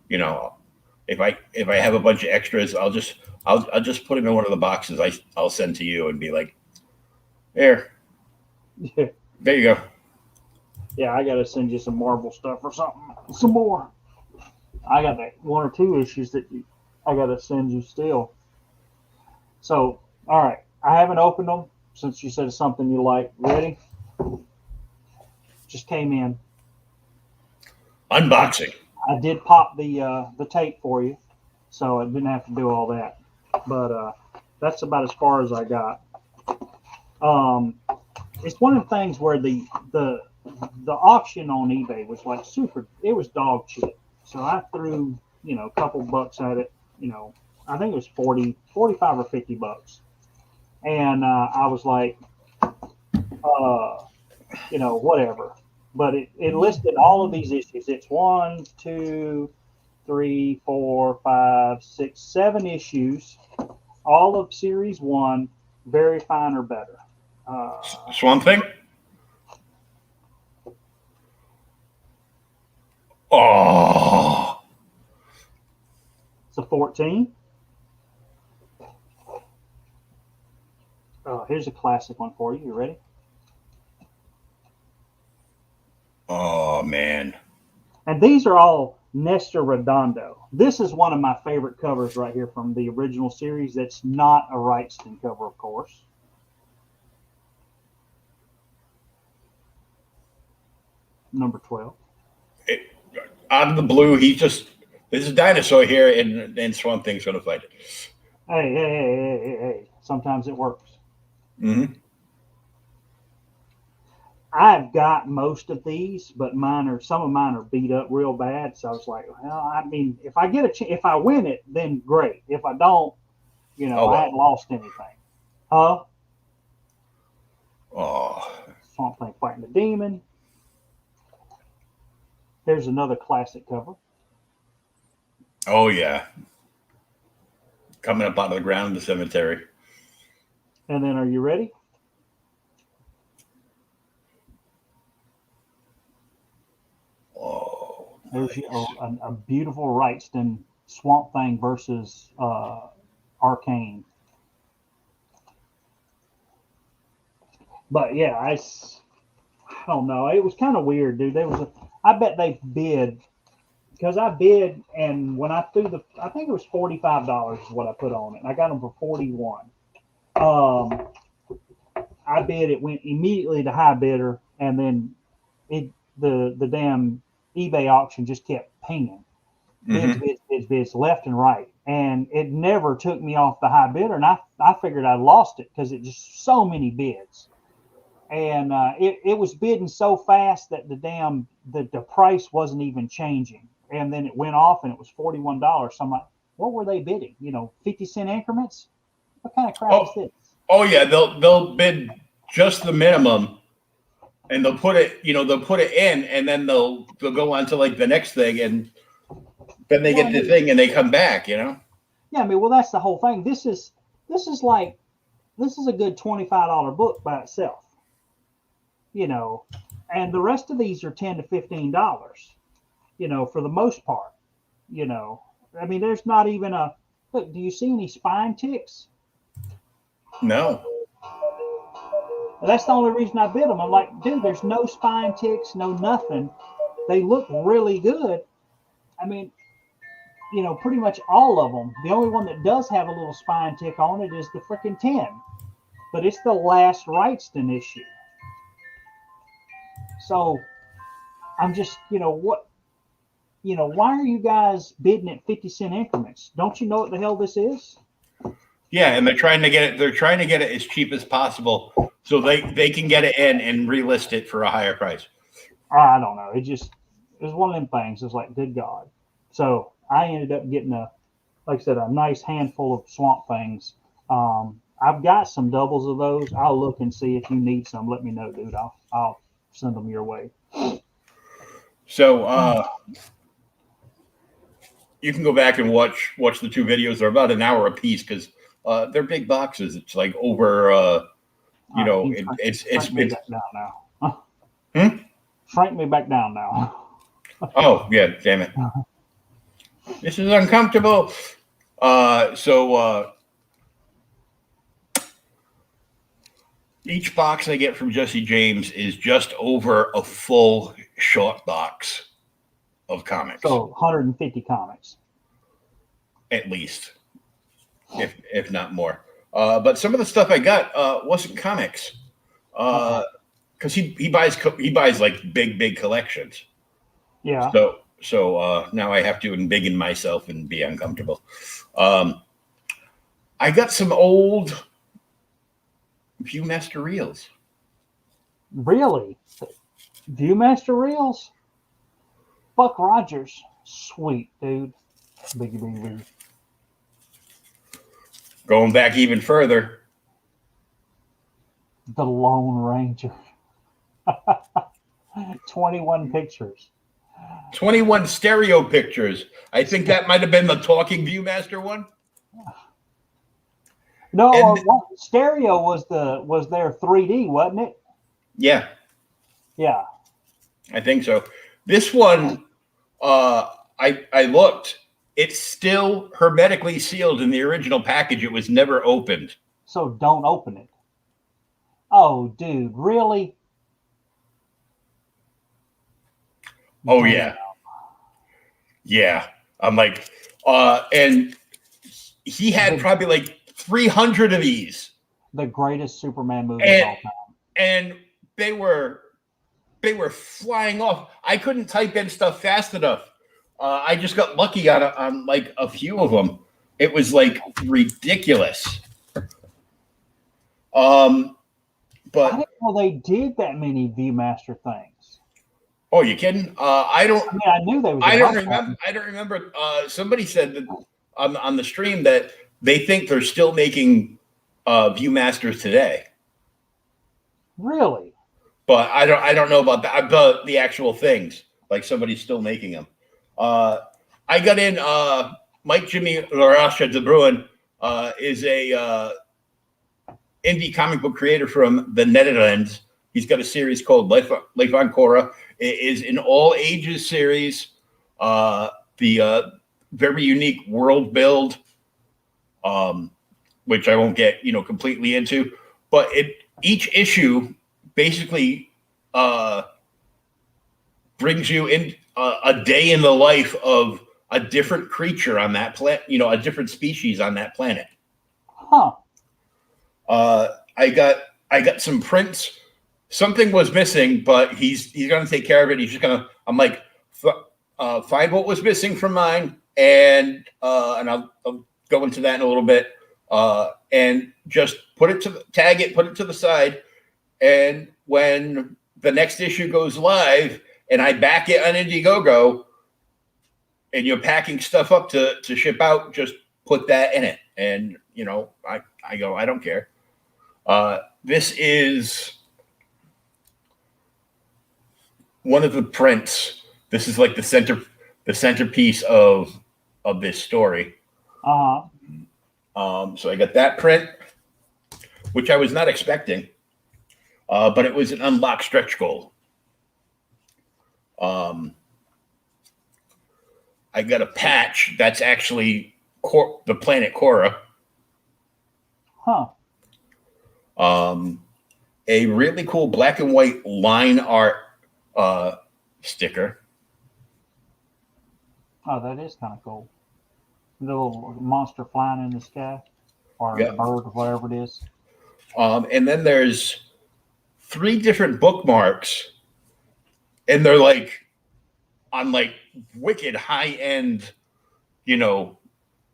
if I have a bunch of extras, I'll just put them in one of the boxes I'll send to you and be like, there you go. Yeah, I gotta send you some Marvel stuff or something, some more. I got that 1 or 2 issues that I gotta send you still. So, all right, I haven't opened them since you said it's something you like. Ready? Just came in. Unboxing. I did pop the tape for you, so I didn't have to do all that. But that's about as far as I got. It's one of the things where the auction on eBay was like it was dog shit. So I threw, a couple bucks at it, I think it was 40, 45 or $50. And I was like, whatever. But it listed all of these issues. It's 1, 2, 3, 4, 5, 6, 7 issues, all of Series 1, very fine or better. Swamp Thing? Oh. It's a 14. Here's a classic one for you. You ready? Oh, man. And these are all Nestor Redondo. This is one of my favorite covers right here from the original series. That's not a Wrightson cover, of course. Number 12. Out of the blue, there's a dinosaur here, and Swamp Thing's going to fight it. Hey. Sometimes it works. Mm-hmm. I've got most of these, but some of mine are beat up real bad. So I was like, well, I mean, if I get if I win it, then great. If I don't, I hadn't lost anything. Huh? Oh. Swamp Thing fighting the demon. There's another classic cover. Oh, yeah. Coming up out of the ground in the cemetery. And then, are you ready? Oh, nice. There's a beautiful Wrightson Swamp Thing versus Arcane. But yeah, I don't know. It was kind of weird, dude. I bet they bid, because I bid, and when I threw I think it was $45 is what I put on it, and I got them for 41. I bid, it went immediately to high bidder, and then the damn eBay auction just kept pinging. Bids left and right. and it never took me off the high bidder. And I figured I lost it because it just so many bids. And it was bidding so fast that the price wasn't even changing. And then it went off and it was $41. So I'm like, what were they bidding? 50-cent increments? What kind of crap is this? Oh yeah, they'll bid just the minimum, and they'll put it in, and then they'll go on to like the next thing, and then they get the thing and they come back. Yeah, I mean, well, that's the whole thing. This is a good $25 book by itself. And the rest of these are $10 to $15, for the most part, I mean, there's not even look, do you see any spine ticks? No. That's the only reason I bid them. I'm like, dude, there's no spine ticks, no nothing. They look really good. I mean, pretty much all of them. The only one that does have a little spine tick on it is the freaking 10. But it's the last Wrightston issue. So I'm just, why are you guys bidding at 50-cent increments? Don't you know what the hell this is? Yeah, and they're trying to get it as cheap as possible so they can get it in and relist it for a higher price. I don't know. It was one of them things. It's like, good God. So I ended up getting like I said, a nice handful of Swamp Things. I've got some doubles of those. I'll look and see if you need some. Let me know, dude. I'll send them your way. So you can go back and watch the two videos. They're about an hour a piece because they're big boxes. It's like over it's back down now. Hmm? Shrink me back down now. Oh yeah, damn it. This is uncomfortable. Each box I get from Jesse James is just over a full short box of comics. So 150 comics. At least, if not more. But some of the stuff I got wasn't comics, because he buys like big collections. Yeah. So now I have to embiggen myself and be uncomfortable. I got some old Viewmaster reels. Really? Viewmaster reels? Buck Rogers. Sweet, dude. Biggie. Going back even further. The Lone Ranger. 21 pictures. 21 stereo pictures. I think that might have been the Talking Viewmaster one. No, stereo was their 3D, wasn't it? Yeah. Yeah. I think so. This one, I looked. It's still hermetically sealed in the original package. It was never opened. So don't open it. Oh, dude, really? Oh, yeah. Yeah. I'm like, and he had probably like 300 of these. The greatest Superman movie of all time. And they were flying off. I couldn't type in stuff fast enough. I just got lucky on like a few of them. It was like ridiculous. But I didn't know they did that many Viewmaster things. Oh, you kidding? I knew they was. I don't remember. Somebody said that on the stream that they think they're still making Viewmasters today. Really? But I don't know about that. About the actual things. Like somebody's still making them. I got in. Mike Jimmy Larasha de Bruin is a indie comic book creator from the Netherlands. He's got a series called Life on Korra. It is an all ages series. The very unique world build, which I won't get completely into, but each issue basically brings you in a day in the life of a different creature on that planet, a different species on that planet. Huh. I got some prints. Something was missing, but he's going to take care of it. He's just going to, I'm like, find what was missing from mine, and I'll go into that in a little bit, and just tag it, put it to the side, and when the next issue goes live and I back it on Indiegogo, and you're packing stuff up to ship out, just put that in it. And I go, I don't care. This is one of the prints. This is like the centerpiece of this story. So I got that print, which I was not expecting, but it was an unlocked stretch goal. I got a patch that's actually the planet Korra. A really cool black and white line art sticker. Oh, that is kind of cool. The little monster flying in the sky, or a bird, or whatever it is. And then there's 3 different bookmarks, and they're like on like wicked high end,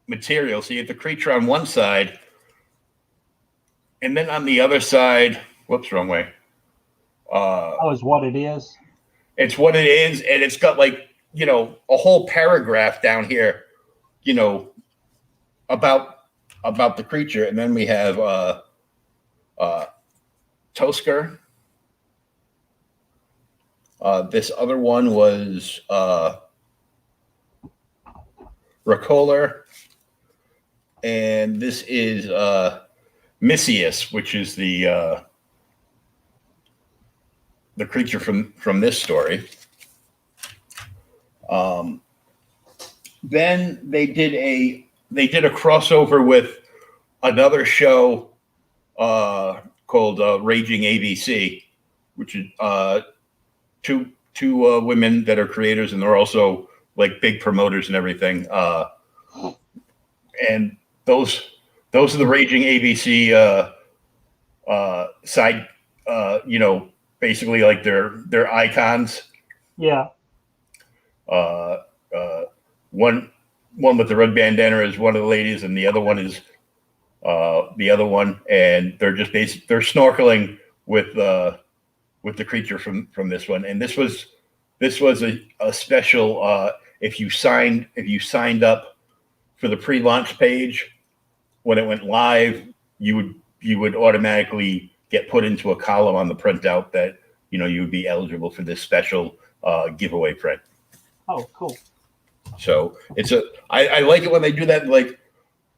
material. So you have the creature on one side, and then on the other side, whoops, wrong way. Is what it is. It's what it is, and it's got like a whole paragraph down here, about the creature, and then we have Tosker. This other one was Rakoler, and this is Misius, which is the creature from this story. Then they did a crossover with another show called Raging ABC, which is two women that are creators, and they're also like big promoters and everything. And those are the Raging ABC side, basically like their icons. Yeah. One with the red bandana is one of the ladies, and the other one is the other one, and they're just they're snorkeling with the creature from this one. And this was a special. If you signed up for the pre-launch page, when it went live, you would automatically get put into a column on the printout that you would be eligible for this special giveaway print. Oh, cool. So I like it when they do that. Like,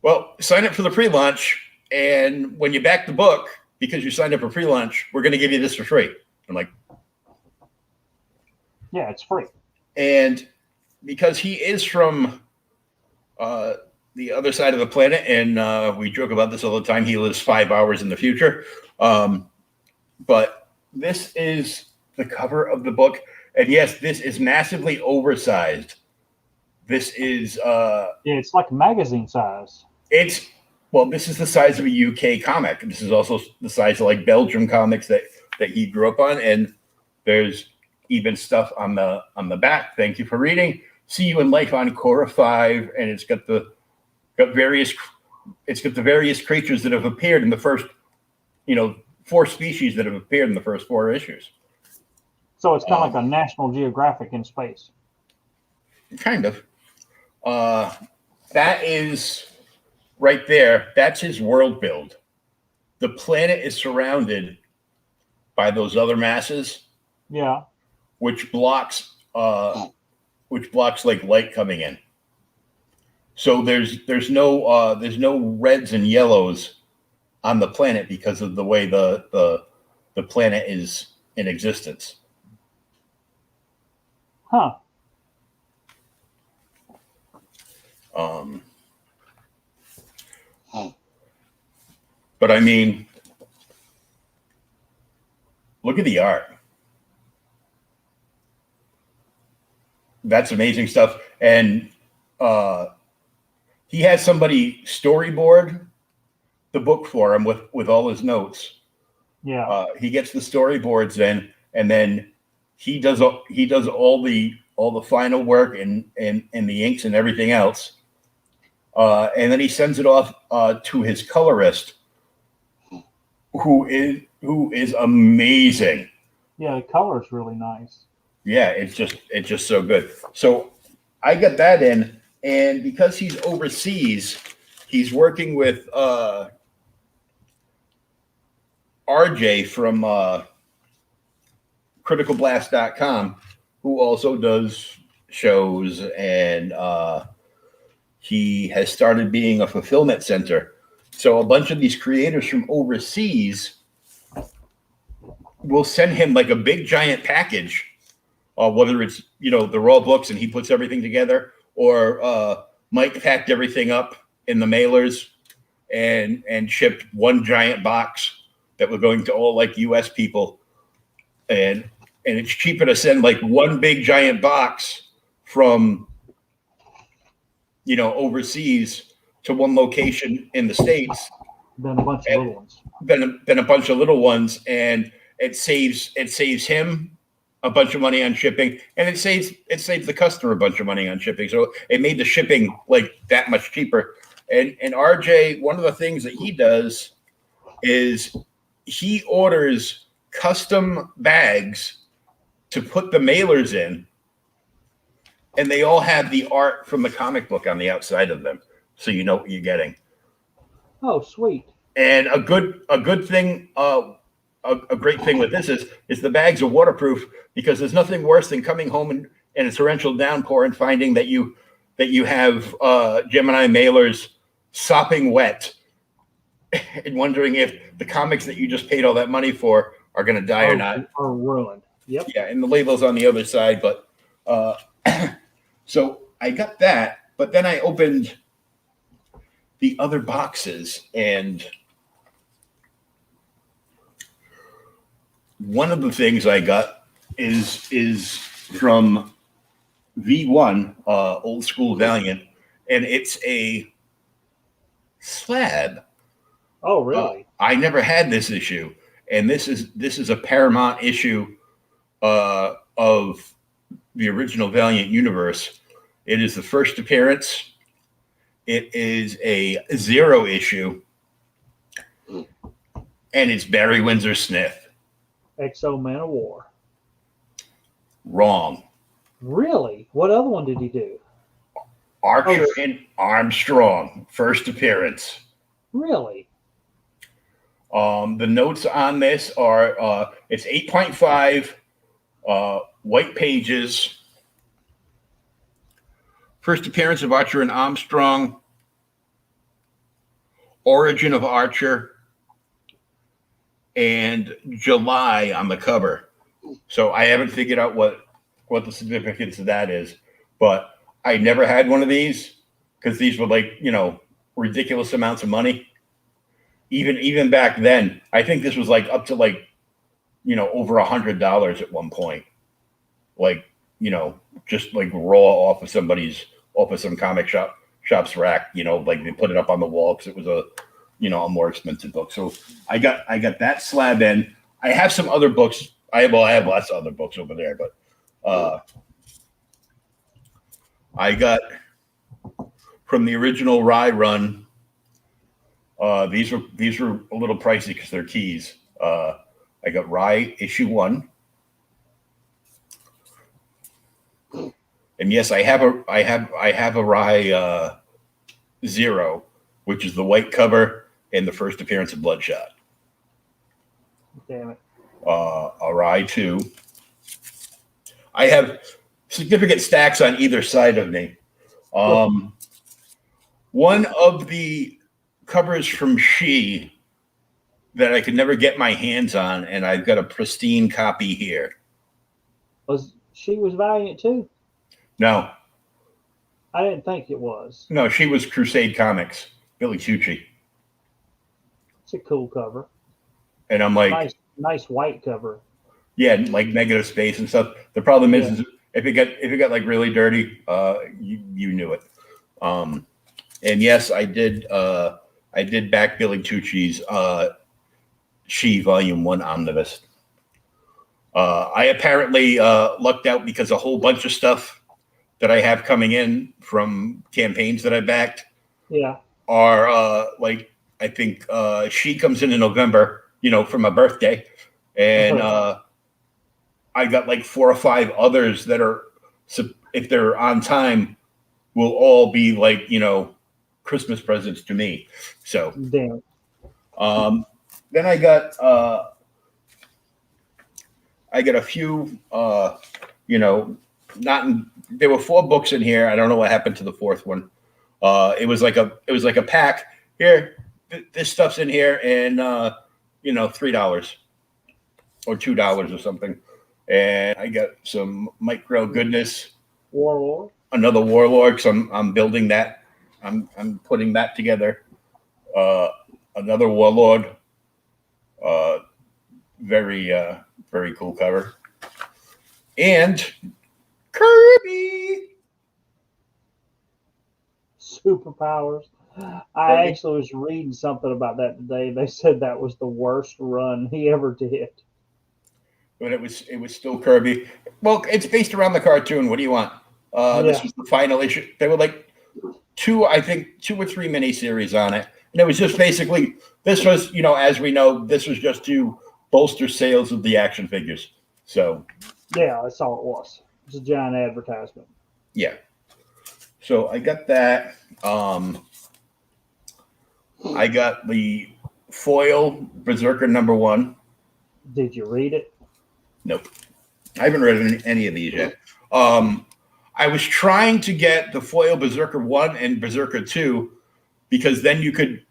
well, sign up for the pre-launch, and when you back the book, because you signed up for pre-launch, we're going to give you this for free. I'm like, yeah, it's free. And because he is from the other side of the planet, and we joke about this all the time, he lives 5 hours in the future. But this is the cover of the book, and yes, this is massively oversized. This is it's like magazine size. This is the size of a UK comic. This is also the size of like Belgium comics that he grew up on, and there's even stuff on the back. Thank you for reading. See you in life on Korra 5, and it's got the various creatures that have appeared in the first 4 species that have appeared in the first 4 issues. So it's kind of like a National Geographic in space. Kind of. That is right there. That's his world build. The planet is surrounded by those other masses. Yeah. Which blocks like light coming in. So there's no reds and yellows on the planet because of the way the planet is in existence. Huh. But I mean, look at the art. That's amazing stuff. And he has somebody storyboard the book for him with all his notes. Yeah. He gets the storyboards in, and then he does all all the final work and the inks and everything else. And then he sends it off to his colorist, who is amazing. Yeah, the color is really nice. Yeah, it's just so good. So I got that in, and because he's overseas, he's working with RJ from criticalblast.com, who also does shows, and he has started being a fulfillment center. So a bunch of these creators from overseas will send him like a big giant package, whether it's, the raw books and he puts everything together, or Mike packed everything up in the mailers and shipped one giant box that were going to all like US people. And it's cheaper to send like one big giant box from, overseas to one location in the States than a bunch of little ones. Than a bunch of little ones, and it saves him a bunch of money on shipping, and it saves the customer a bunch of money on shipping. So it made the shipping like that much cheaper. And RJ, one of the things that he does is he orders custom bags to put the mailers in, and they all have the art from the comic book on the outside of them, so you know what you're getting. Oh, sweet! And a good thing, a great thing with this is the bags are waterproof, because there's nothing worse than coming home in a torrential downpour and finding that you have Gemini mailers sopping wet, and wondering if the comics that you just paid all that money for are going to die or not. Or ruined. Yep. Yeah, and the label's on the other side. But so I got that, but then I opened the other boxes, and one of the things I got is from V1, Old School Valiant, and it's a slab. Oh, really? I never had this issue, and this is a Paramount issue of the original Valiant universe. It is the first appearance. It is a 0 issue, and it's Barry Windsor Smith. X-O Man-O-War. Wrong. Really? What other one did he do? Archer and Armstrong, first appearance. Really? The notes on this are it's 8.5 white pages. First appearance of Archer and Armstrong. Origin of Archer. And July on the cover. So I haven't figured out what the significance of that is. But I never had one of these, because these were like, ridiculous amounts of money. Even back then, I think this was like up to like, over $100 at one point. Like, just like raw off of some comic shop's rack, like they put it up on the wall because it was a more expensive book. So I got that slab in. I have some other books. I have lots of other books over there, but I got from the original Rye run. These were a little pricey because they're keys. I got Rye issue 1. And yes, I have a Rye 0, which is the white cover and the first appearance of Bloodshot. Damn it. A Rye 2. I have significant stacks on either side of me. One of the covers from She that I could never get my hands on, and I've got a pristine copy here. She was Valiant too? No. I didn't think it was. No, she was Crusade Comics, Billy Tucci. It's a cool cover. And I'm like, nice white cover. Yeah, like negative space and stuff. The problem is if it got like really dirty, you knew it. And yes, I did back Billy Tucci's She Volume 1 omnibus. I apparently lucked out because a whole bunch of stuff that I have coming in from campaigns that I backed are like, I think She comes in November, for my birthday. And I got like 4 or 5 others that are, if they're on time, will all be like, Christmas presents to me. So, damn. Then I got a few, there were 4 books in here. I don't know what happened to the 4th one. It was like a pack. Here, this stuff's in here, and $3 or $2 or something. And I got some Mike Grell goodness. Warlord. Another Warlord, because I'm building that. I'm putting that together. Another Warlord. Very cool cover. And Kirby Superpowers. I actually was reading something about that today. They said that was the worst run he ever did. But it was still Kirby. Well, it's based around the cartoon. What do you want? This was the final issue. They were like 2 or 3 miniseries on it. And it was just basically, this was, as we know, this was just to bolster sales of the action figures. So. Yeah, that's all it was. It's a giant advertisement. Yeah. So I got that. I got the foil Berserker #1. Did you read it? Nope. I haven't read any of these yet. I was trying to get the foil Berserker 1 and Berserker 2 because then you could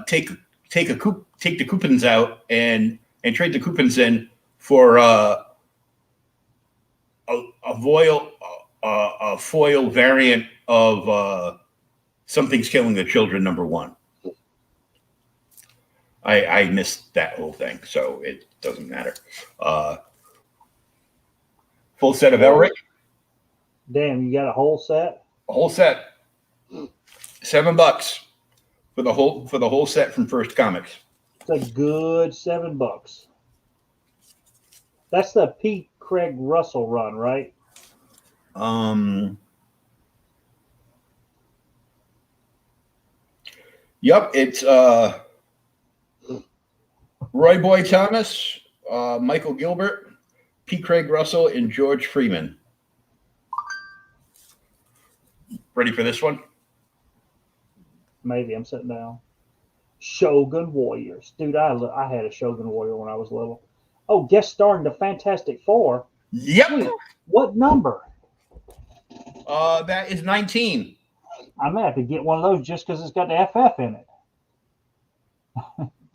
take the coupons out and trade the coupons in for a foil variant of Something's Killing the Children #1. I missed that whole thing, so it doesn't matter. Full set of Elric. Damn, you got a whole set? A whole set. $7 for the whole set from First Comics. It's a good $7. That's the Pete Craig Russell run, right? Yep, it's Roy Boy Thomas, Michael Gilbert, P. Craig Russell, and George Freeman. Ready for this one? Maybe. I'm sitting down. Shogun Warriors. Dude, I had a Shogun Warrior when I was little. Oh, guest starring the Fantastic Four. Yep. Wait, what number? That is 19. I may have to get one of those just because it's got the FF in it.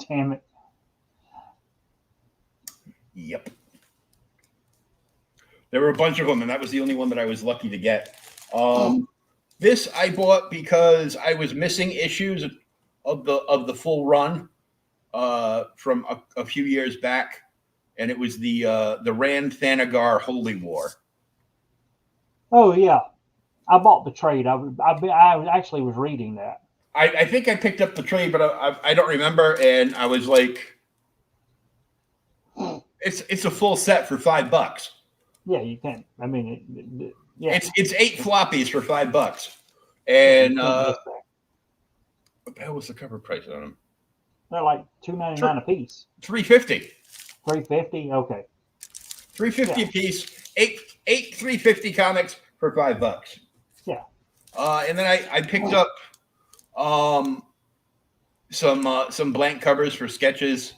Damn it. Yep. There were a bunch of them, and that was the only one that I was lucky to get. This I bought because I was missing issues of the full run from a few years back, and it was the Rand Thanagar Holy War. Oh yeah, I bought the trade. I actually was reading that. I think I picked up the trade, but I don't remember, and I was like, it's a full set for $5. Yeah, you can. I mean, yeah. It's 8 floppies for $5, and what the hell was the cover price on them? They're like $2.99 a piece. $3.50. $3.50. Okay. $3.50 a piece. Eight 350 comics for $5. Yeah. And then I picked up some blank covers for sketches.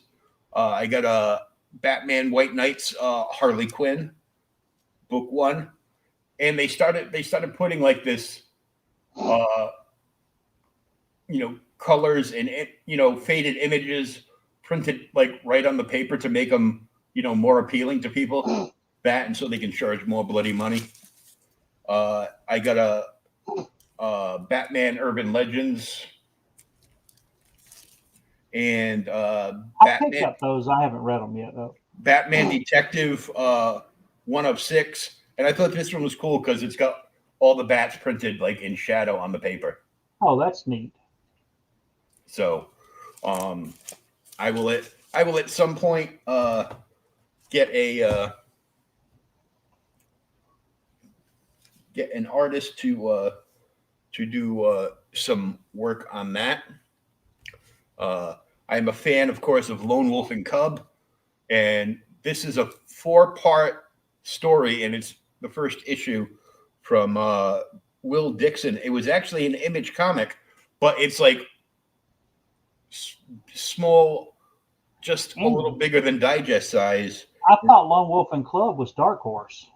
I got a Batman White Knights Harley Quinn book 1, and they started putting like this colors and faded images printed like right on the paper to make them more appealing to people, and so they can charge more bloody money. I got a Batman Urban Legends and I picked up those. I haven't read them yet though. Batman Detective 1 of 6, and I thought this one was cool because it's got all the bats printed like in shadow on the paper. Oh, that's neat. So I will at some point get an artist to do some work on that. I'm a fan, of course, of Lone Wolf and Cub, and this is a 4-part story, and it's the first issue from Will Dixon. It was actually an Image comic, but it's like small, just a little bigger than digest size. I thought Lone Wolf and Cub was Dark Horse.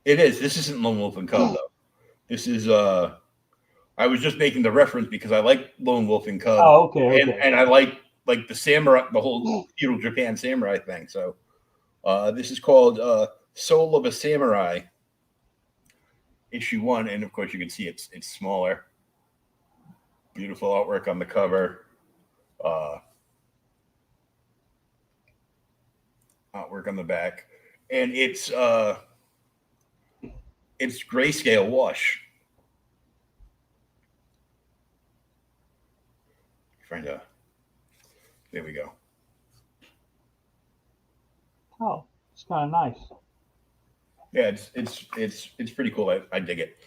It is. This isn't Lone Wolf and Cub, though. This is I was just making the reference because I like Lone Wolf and Cub. Oh, okay. And I like the samurai, the whole feudal Japan samurai thing. So this is called Soul of a Samurai, issue 1, and of course you can see it's smaller. Beautiful artwork on the cover. Artwork on the back, and it's grayscale wash. There we go. Oh, it's kind of nice. Yeah, it's pretty cool. I dig it.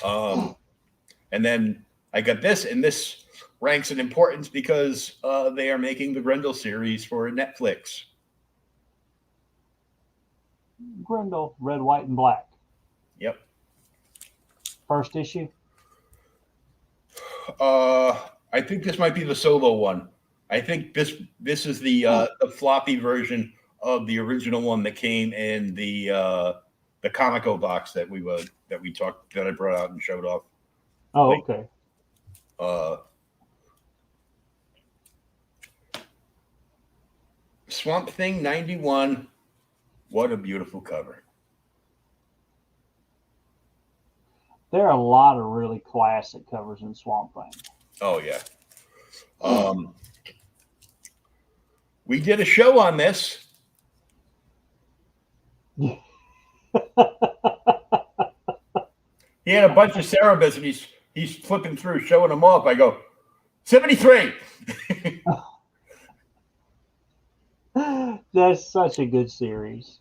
And then I got this, and this ranks in importance because they are making the Grendel series for Netflix. Grendel, Red, White, and Black. Yep. First issue. I think this might be the solo one. I think this is the floppy version of the original one that came in the Comico box that I brought out and showed off. Oh, okay. Swamp Thing 91. What a beautiful cover. There are a lot of really classic covers in Swamp Thing. Oh, yeah. We did a show on this. He had a bunch of Cerebus, and he's flipping through, showing them off. I go, 73. That's such a good series.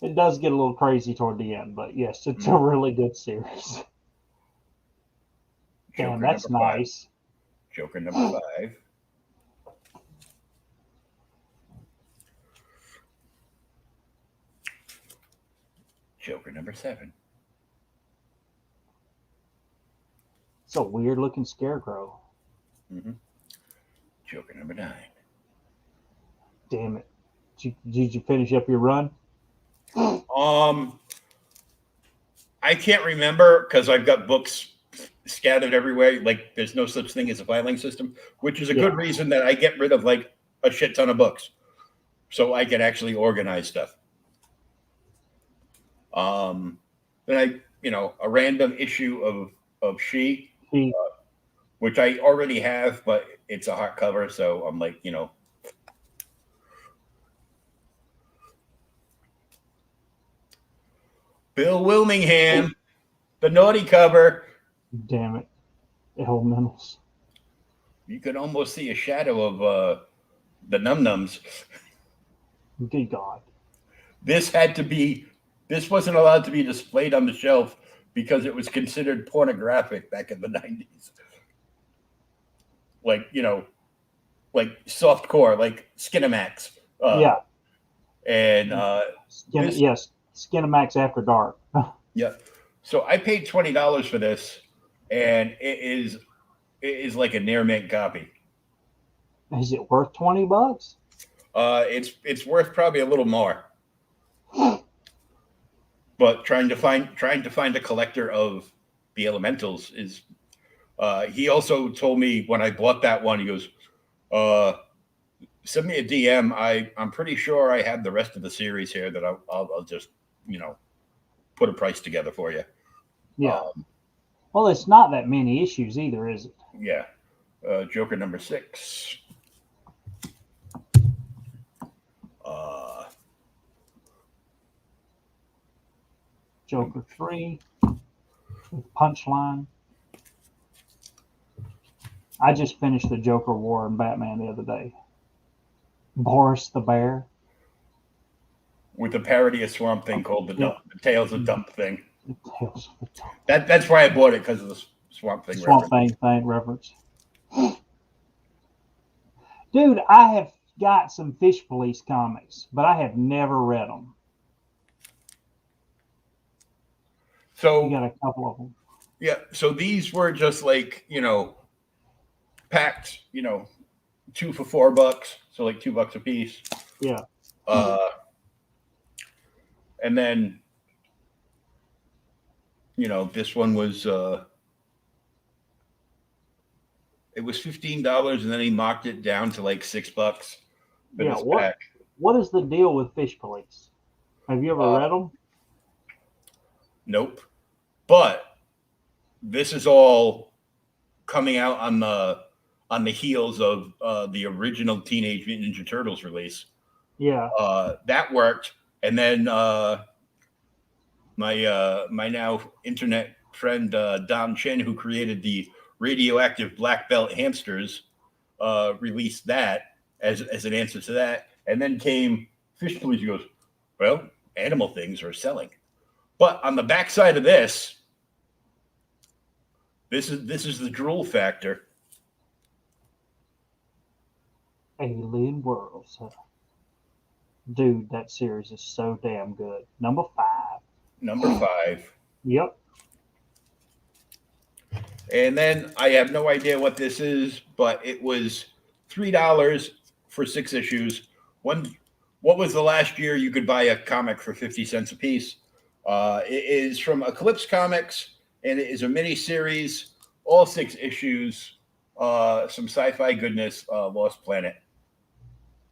It does get a little crazy toward the end, but yes, it's a really good series. Damn, that's nice. Joker number 5. Joker number 7. It's a weird looking scarecrow. Mm-hmm. Joker number 9. Damn it. Did you finish up your run? I can't remember because I've got books scattered everywhere. Like there's no such thing as a filing system, which is a good reason that I get rid of like a shit ton of books so I can actually organize stuff. Then a random issue of She, which I already have, but it's a hardcover, so I'm like, Bill Wilmingham, the naughty cover. Damn it. Elementals. You could almost see a shadow of the Num Nums. Good God. This wasn't allowed to be displayed on the shelf because it was considered pornographic back in the 90s. Like, like softcore, like Skinamax. Yeah. And Skinamax After Dark. Yeah. So I paid $20 for this, and it is like a near mint copy. Is it worth $20? It's worth probably a little more. But trying to find a collector of the Elementals is. He also told me when I bought that one, he goes, "Send me a DM. I'm pretty sure I have the rest of the series here that I'll just put a price together for you." Yeah. Well, it's not that many issues either, is it? Yeah. Joker number 6. Joker 3 with Punchline. I just finished the Joker War in Batman the other day. Boris the Bear. With a parody of Swamp Thing called the Tales of Dump thing. Tales of Dump. That's why I bought it, because of the Swamp Thing reference. Dude, I have got some Fish Police comics, but I have never read them. So you got a couple of them. Yeah. So these were just like, packed, $2 for $4. So like $2 a piece. Yeah. And then, this one was, it was $15, and then he mocked it down to like $6. Yeah. What is the deal with Fish Police? Have you ever read them? Nope. But this is all coming out on the heels of the original Teenage Mutant Ninja Turtles release. Yeah. That worked. And then my now internet friend Don Chen, who created the Radioactive Black Belt Hamsters, released that as an answer to that. And then came Fish Police. He goes, well, animal things are selling. But on the backside of this is the drool factor. Alien Worlds. Dude, that series is so damn good. Number 5. Yep. And then I have no idea what this is, but it was $3 for 6 issues. What was the last year you could buy a comic for 50 cents a piece? It is from Eclipse Comics, and it is a mini series, all 6 issues, some sci-fi goodness, Lost Planet.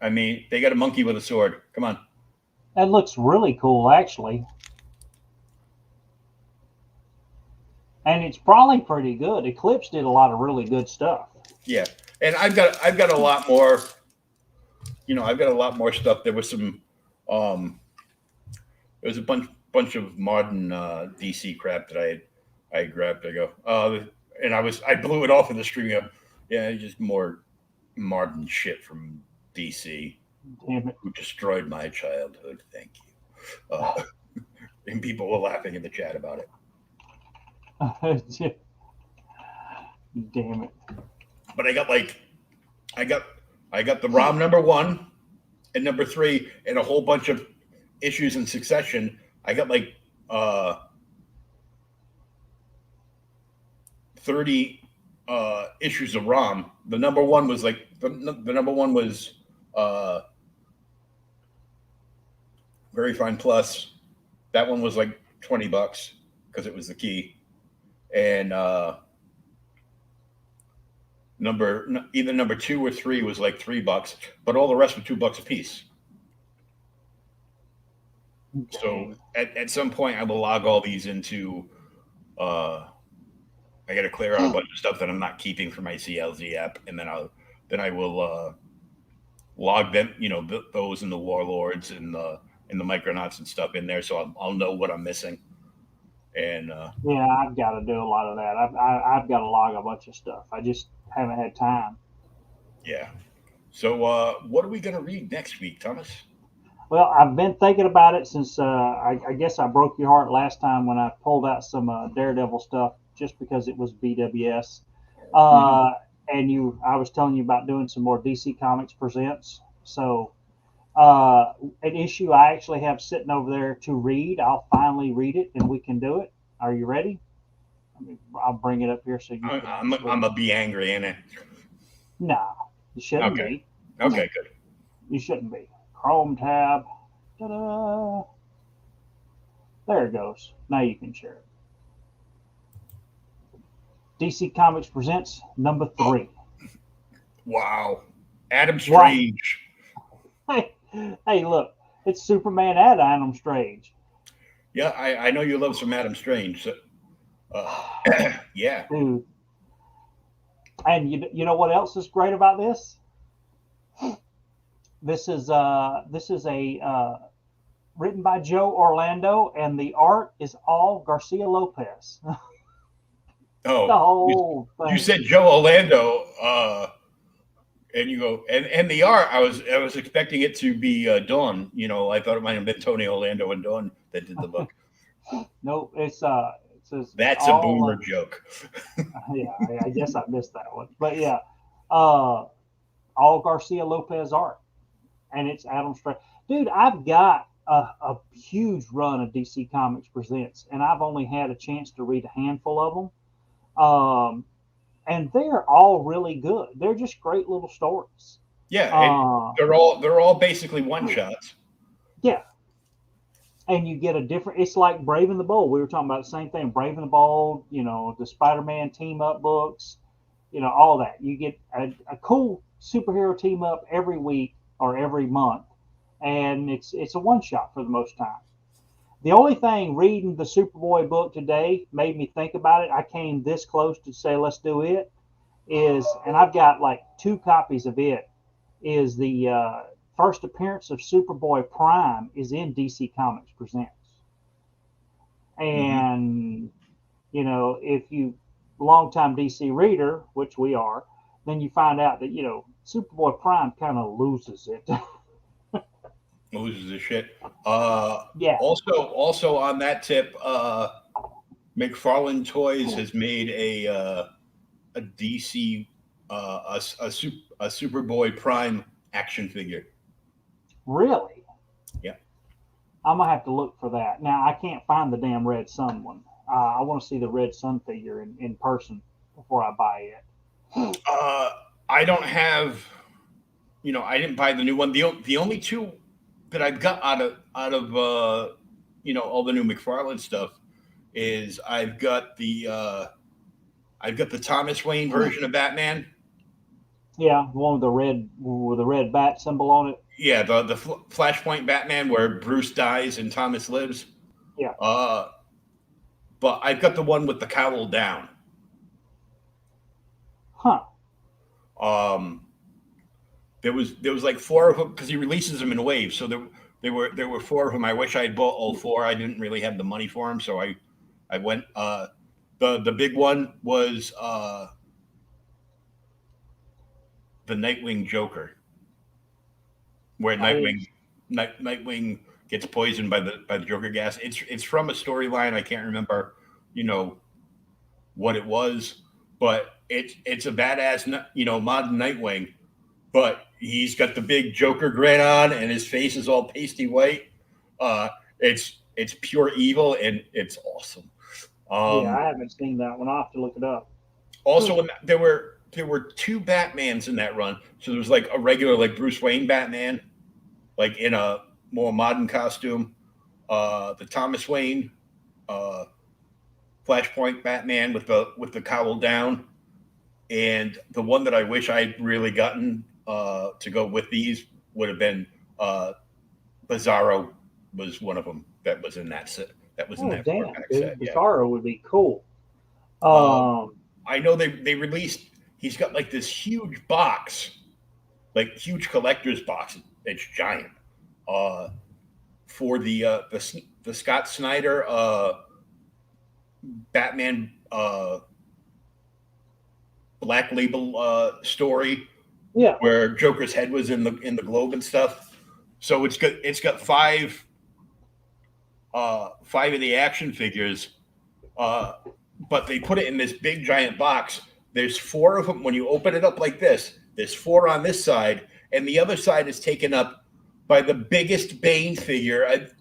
I mean, they got a monkey with a sword. Come on. That looks really cool, actually. And it's probably pretty good. Eclipse did a lot of really good stuff. Yeah. And I've got a lot more, I've got a lot more stuff. There was some there was a bunch of modern DC crap that I grabbed. I go, and I blew it off in the stream. Yeah, just more modern shit from DC. Damn it. Who destroyed my childhood. Thank you. And people were laughing in the chat about it. Damn it. But I got the ROM number 1 and number 3 and a whole bunch of issues in succession. I got like 30 issues of ROM. The number 1 was like the number 1 was Very Fine Plus. That one was like $20 because it was the key. And either number 2 or 3 was like $3, but all the rest were $2 a piece. Okay. So at some point I will log all these into I got to clear out a bunch of stuff that I'm not keeping for my CLZ app, and then I will log them, those and the Warlords and the Micronauts and stuff in there, so I'll know what I'm missing. And yeah, I've got to do a lot of that. I've got to log a bunch of stuff. I just haven't had time. Yeah. So what are we going to read next week, Thomas? Well, I've been thinking about it since I guess I broke your heart last time when I pulled out some Daredevil stuff just because it was BWS. And I was telling you about doing some more DC Comics Presents. So an issue I actually have sitting over there to read. I'll finally read it, and we can do it. Are you ready? I'll bring it up here so you. I'm gonna be angry, ain't I? No, you shouldn't be. Okay, good. You shouldn't be. Chrome tab. Ta-da! There it goes. Now you can share it. DC Comics Presents number 3. Wow, Adam Strange. Hey, look, it's Superman and Adam Strange. Yeah, I know you love some Adam Strange. So, yeah. Dude. And you know what else is great about this? This is a written by Joe Orlando, and the art is all Garcia Lopez. Oh, the whole thing. You said Joe Orlando. And you go, and the art, I was expecting it to be Dawn. You know, I thought it might have been Tony Orlando and Dawn that did the book. No, it's That's a all boomer joke. yeah, I guess I missed that one. But yeah, all Garcia Lopez art, and it's Adam Strange. Dude, I've got a huge run of DC Comics Presents, and I've only had a chance to read a handful of them. And they're all really good. They're just great little stories. Yeah, and they're all basically one shots. Yeah, and you get a different. It's like Brave and the Bold. We were talking about the same thing. Brave and the Bold. You know, the Spider-Man team up books. You know, all that. You get a cool superhero team up every week or every month, and it's a one shot for the most time. The only thing reading the Superboy book today made me think about it. I came this close to say let's do it. Is and I've got like 2 copies of it. Is the first appearance of Superboy Prime is in DC Comics Presents, and you know if you longtime DC reader, which we are, then you find out that Superboy Prime kind of loses it. Loses his shit. Yeah. Also on that tip, McFarlane Toys has made a DC a Superboy Prime action figure. Really? Yeah. I'm gonna have to look for that. Now I can't find the damn Red Sun one. I want to see the Red Sun figure in person before I buy it. I don't have. I didn't buy the new one. The only 2 that I've got out of all the new McFarlane stuff is I've got the Thomas Wayne version of Batman. Yeah, the one with the red bat symbol on it. Yeah, the Flashpoint Batman where Bruce dies and Thomas lives. Yeah. But I've got the one with the cowl down. Huh. There was like 4 of them because he releases them in waves. So there were 4 of them. I wish I had bought all 4. I didn't really have the money for them, so I went. The big one was the Nightwing Joker, where Nightwing gets poisoned by the Joker gas. It's from a storyline. I can't remember, what it was, but it's a badass, modern Nightwing. But he's got the big Joker grin on, and his face is all pasty white. It's pure evil, and it's awesome. Yeah, I haven't seen that one. I'll have to look it up. Also, there were 2 Batmans in that run. So there was like a regular like Bruce Wayne Batman, like in a more modern costume. The Thomas Wayne Flashpoint Batman with the cowl down, and the one that I wish I'd really gotten to go with these would have been Bizarro was one of them that was in that set. That was in that damn, 4-pack set. Bizarro would be cool. I know they released. He's got like this huge box, like huge collector's box. It's giant. For the Scott Snyder Batman Black Label story. Yeah. Where Joker's head was in the globe and stuff. So it's got 5 of the action figures, but they put it in this big giant box. There's 4 of them. When you open it up like this, there's 4 on this side, and the other side is taken up by the biggest Bane figure I've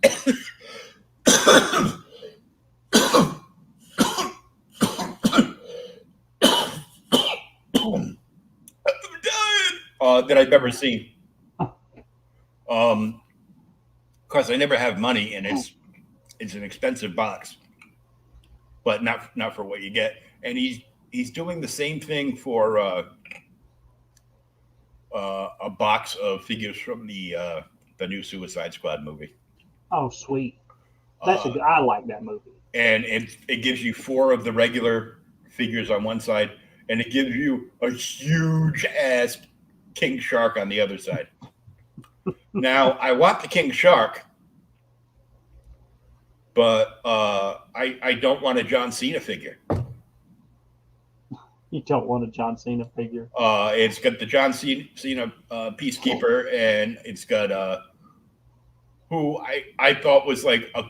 that I've ever seen. Of course, I never have money, and it's an expensive box, but not for what you get. And he's doing the same thing for a box of figures from the new Suicide Squad movie. Oh, sweet! I like that movie. And it gives you 4 of the regular figures on one side, and it gives you a huge ass King Shark on the other side. Now, I want the King Shark, but I don't want a John Cena figure. You don't want a John Cena figure. It's got the John Cena Peacekeeper, and it's got who I thought was like a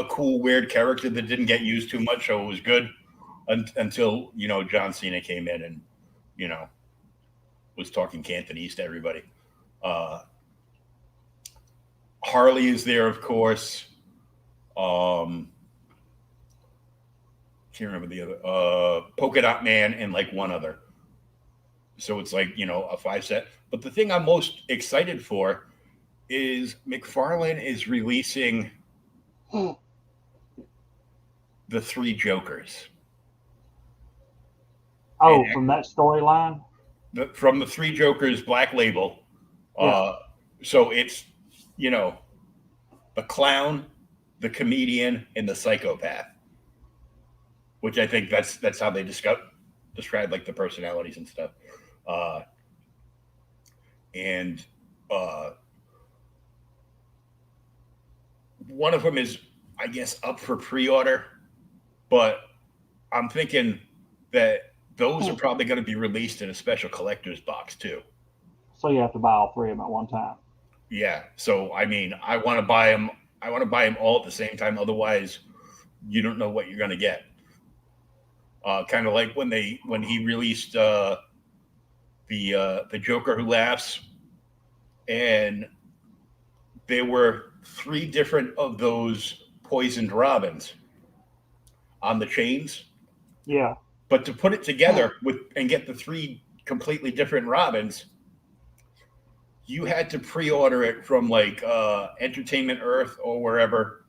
cool weird character that didn't get used too much, so it was good until John Cena came in and was talking Cantonese to everybody. Harley is there, of course. Can't remember the other. Polka Dot Man and like one other. So it's like a 5 set. But the thing I'm most excited for is McFarlane is releasing the 3 Jokers. Oh, from that storyline? From the 3 Jokers Black Label. Yeah. So it's, the clown, the comedian, and the psychopath. Which I think that's how they describe like the personalities and stuff. And one of them is, I guess, up for pre-order, but I'm thinking that those are probably going to be released in a special collector's box too. So you have to buy all 3 of them at one time. Yeah. So I mean, I want to buy them. I want to buy them all at the same time. Otherwise, you don't know what you're going to get. Kind of like when he released the Joker Who Laughs, and there were 3 different of those poisoned robins on the chains. Yeah. But to put it together and get the 3 completely different robins, you had to pre-order it from like Entertainment Earth or wherever,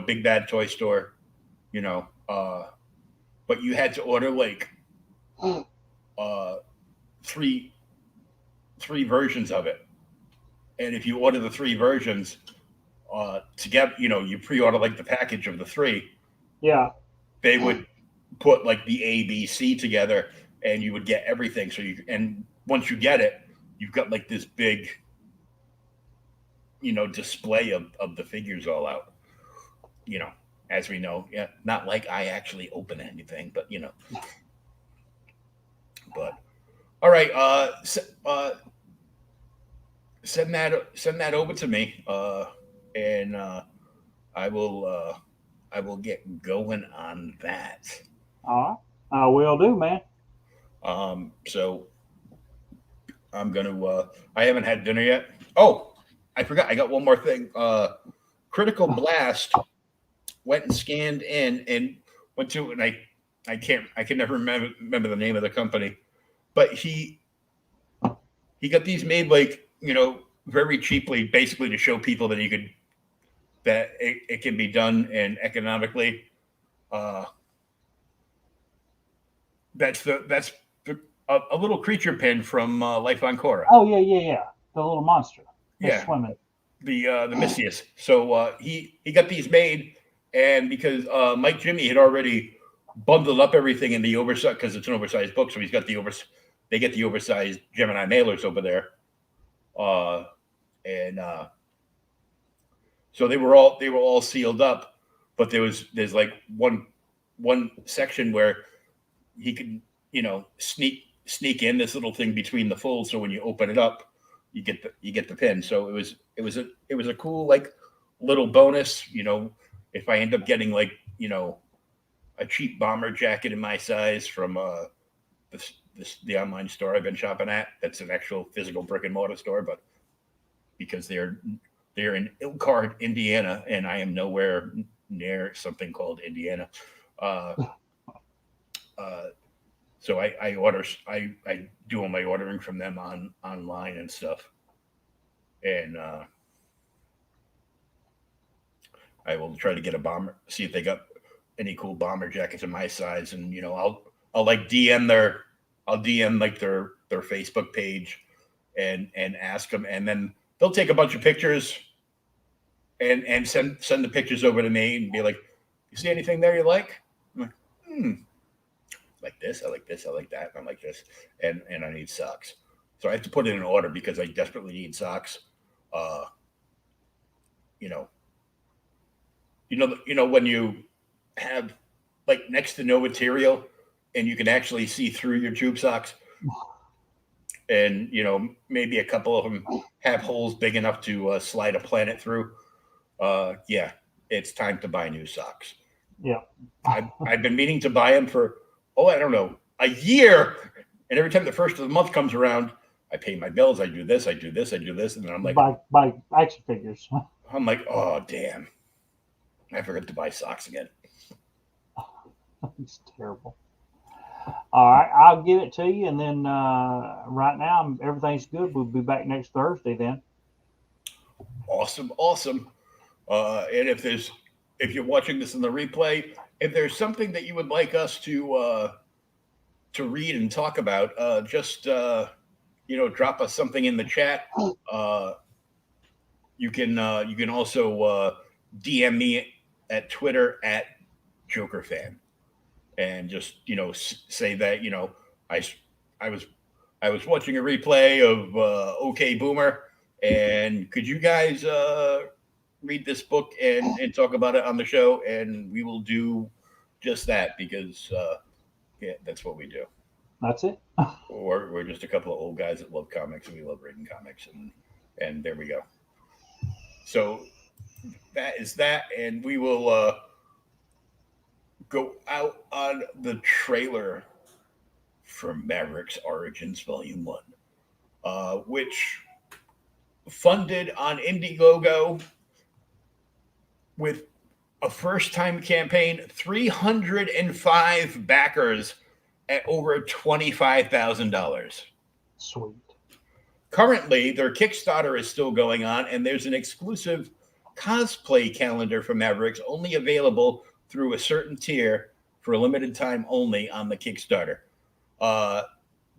Big Bad Toy Store, but you had to order like 3 versions of it. And if you order the 3 versions together, you pre-order like the package of the 3. Yeah. They would put like the A, B, C together, and you would get everything. And once you get it, you've got like this big, display of the figures all out. As we know, yeah, not like I actually open anything, but But all right, send that over to me, and I will get going on that. All right, I will do, man. So I'm gonna. I haven't had dinner yet. Oh, I forgot. I got one more thing. Critical Blast went and scanned in and went to, and I can never remember the name of the company, but he got these made like very cheaply, basically to show people that it can be done and economically. That's a little creature pin from Life on Korra. Oh yeah, the little monster. Yeah, swimming. The Misius. So he got these made, and because Mike Jimmy had already bundled up everything in the oversized, because it's an oversized book, so he's got they get the oversized Gemini mailers over there, and so they were all sealed up, but there's like one section where he could sneak in this little thing between the folds, so when you open it up, you get the pin. So it was a cool like little bonus. If I end up getting like a cheap bomber jacket in my size from the online store I've been shopping at, that's an actual physical brick and mortar store, but because they're in Elkhart, Indiana, and I am nowhere near something called Indiana. So I do all my ordering from them online and stuff, and I will try to get a bomber. See if they got any cool bomber jackets in my size, and I'll like I'll DM like their Facebook page, and ask them, and then they'll take a bunch of pictures, and send the pictures over to me and be like, "You see anything there you like?" I'm like, like this, I like this, I like that, I like this, and I need socks. So I have to put it in order because I desperately need socks. When you have like next to no material and you can actually see through your tube socks. And, you know, maybe a couple of them have holes big enough to slide a planet through. Yeah, it's time to buy new socks. Yeah. I've been meaning to buy them for, I don't know, a year. And every time the first of the month comes around, I pay my bills. I do this. And then I'm like, buy action figures. I'm like, oh, damn. I forgot to buy socks again. It's terrible. All right, I'll give it to you, and then right now everything's good. We'll be back next Thursday then. Awesome. And if you're watching this in the replay, if there's something that you would like us to read and talk about, just drop us something in the chat. You can also DM me at Twitter at JokerFan. And just, say that, I was watching a replay of OK Boomer, and could you guys read this book and talk about it on the show? And we will do just that because, that's what we do. That's it. Or we're just a couple of old guys that love comics, and we love reading comics, and there we go. So that is that, and we will go out on the trailer for Mavericks Origins Volume 1, which funded on Indiegogo with a first-time campaign, 305 backers at over $25,000. Sweet. Currently, their Kickstarter is still going on, and there's an exclusive cosplay calendar for Mavericks only available through a certain tier for a limited time only on the Kickstarter. The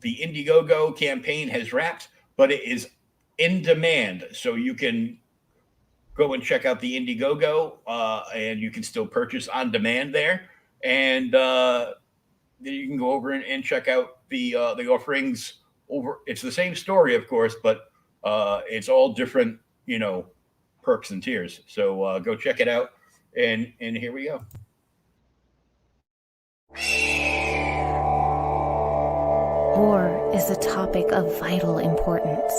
Indiegogo campaign has wrapped, but it is in demand. So you can go and check out the Indiegogo, and you can still purchase on demand there. And then you can go over and check out the offerings over. It's the same story, of course, but it's all different, perks and tiers. So go check it out. And here we go. War is a topic of vital importance,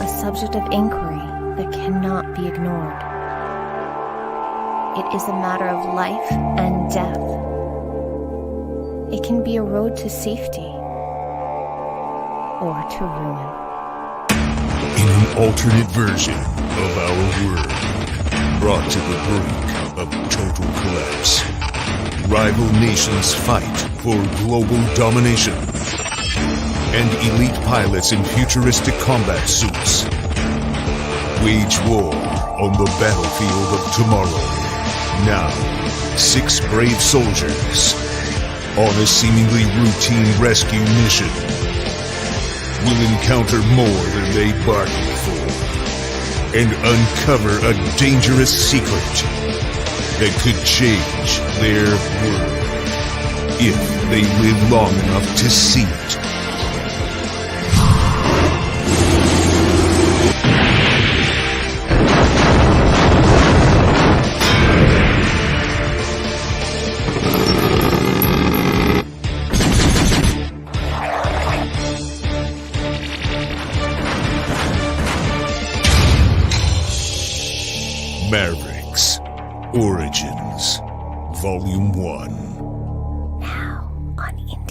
a subject of inquiry that cannot be ignored. It is a matter of life and death. It can be a road to safety or to ruin. In an alternate version of our world, brought to the brink of total collapse, rival nations fight for global domination, and elite pilots in futuristic combat suits wage war on the battlefield of tomorrow. Now, 6 brave soldiers on a seemingly routine rescue mission will encounter more than they bargained for and uncover a dangerous secret that could change their world if they live long enough to see it. Mavericks Origins Volume 1. Now on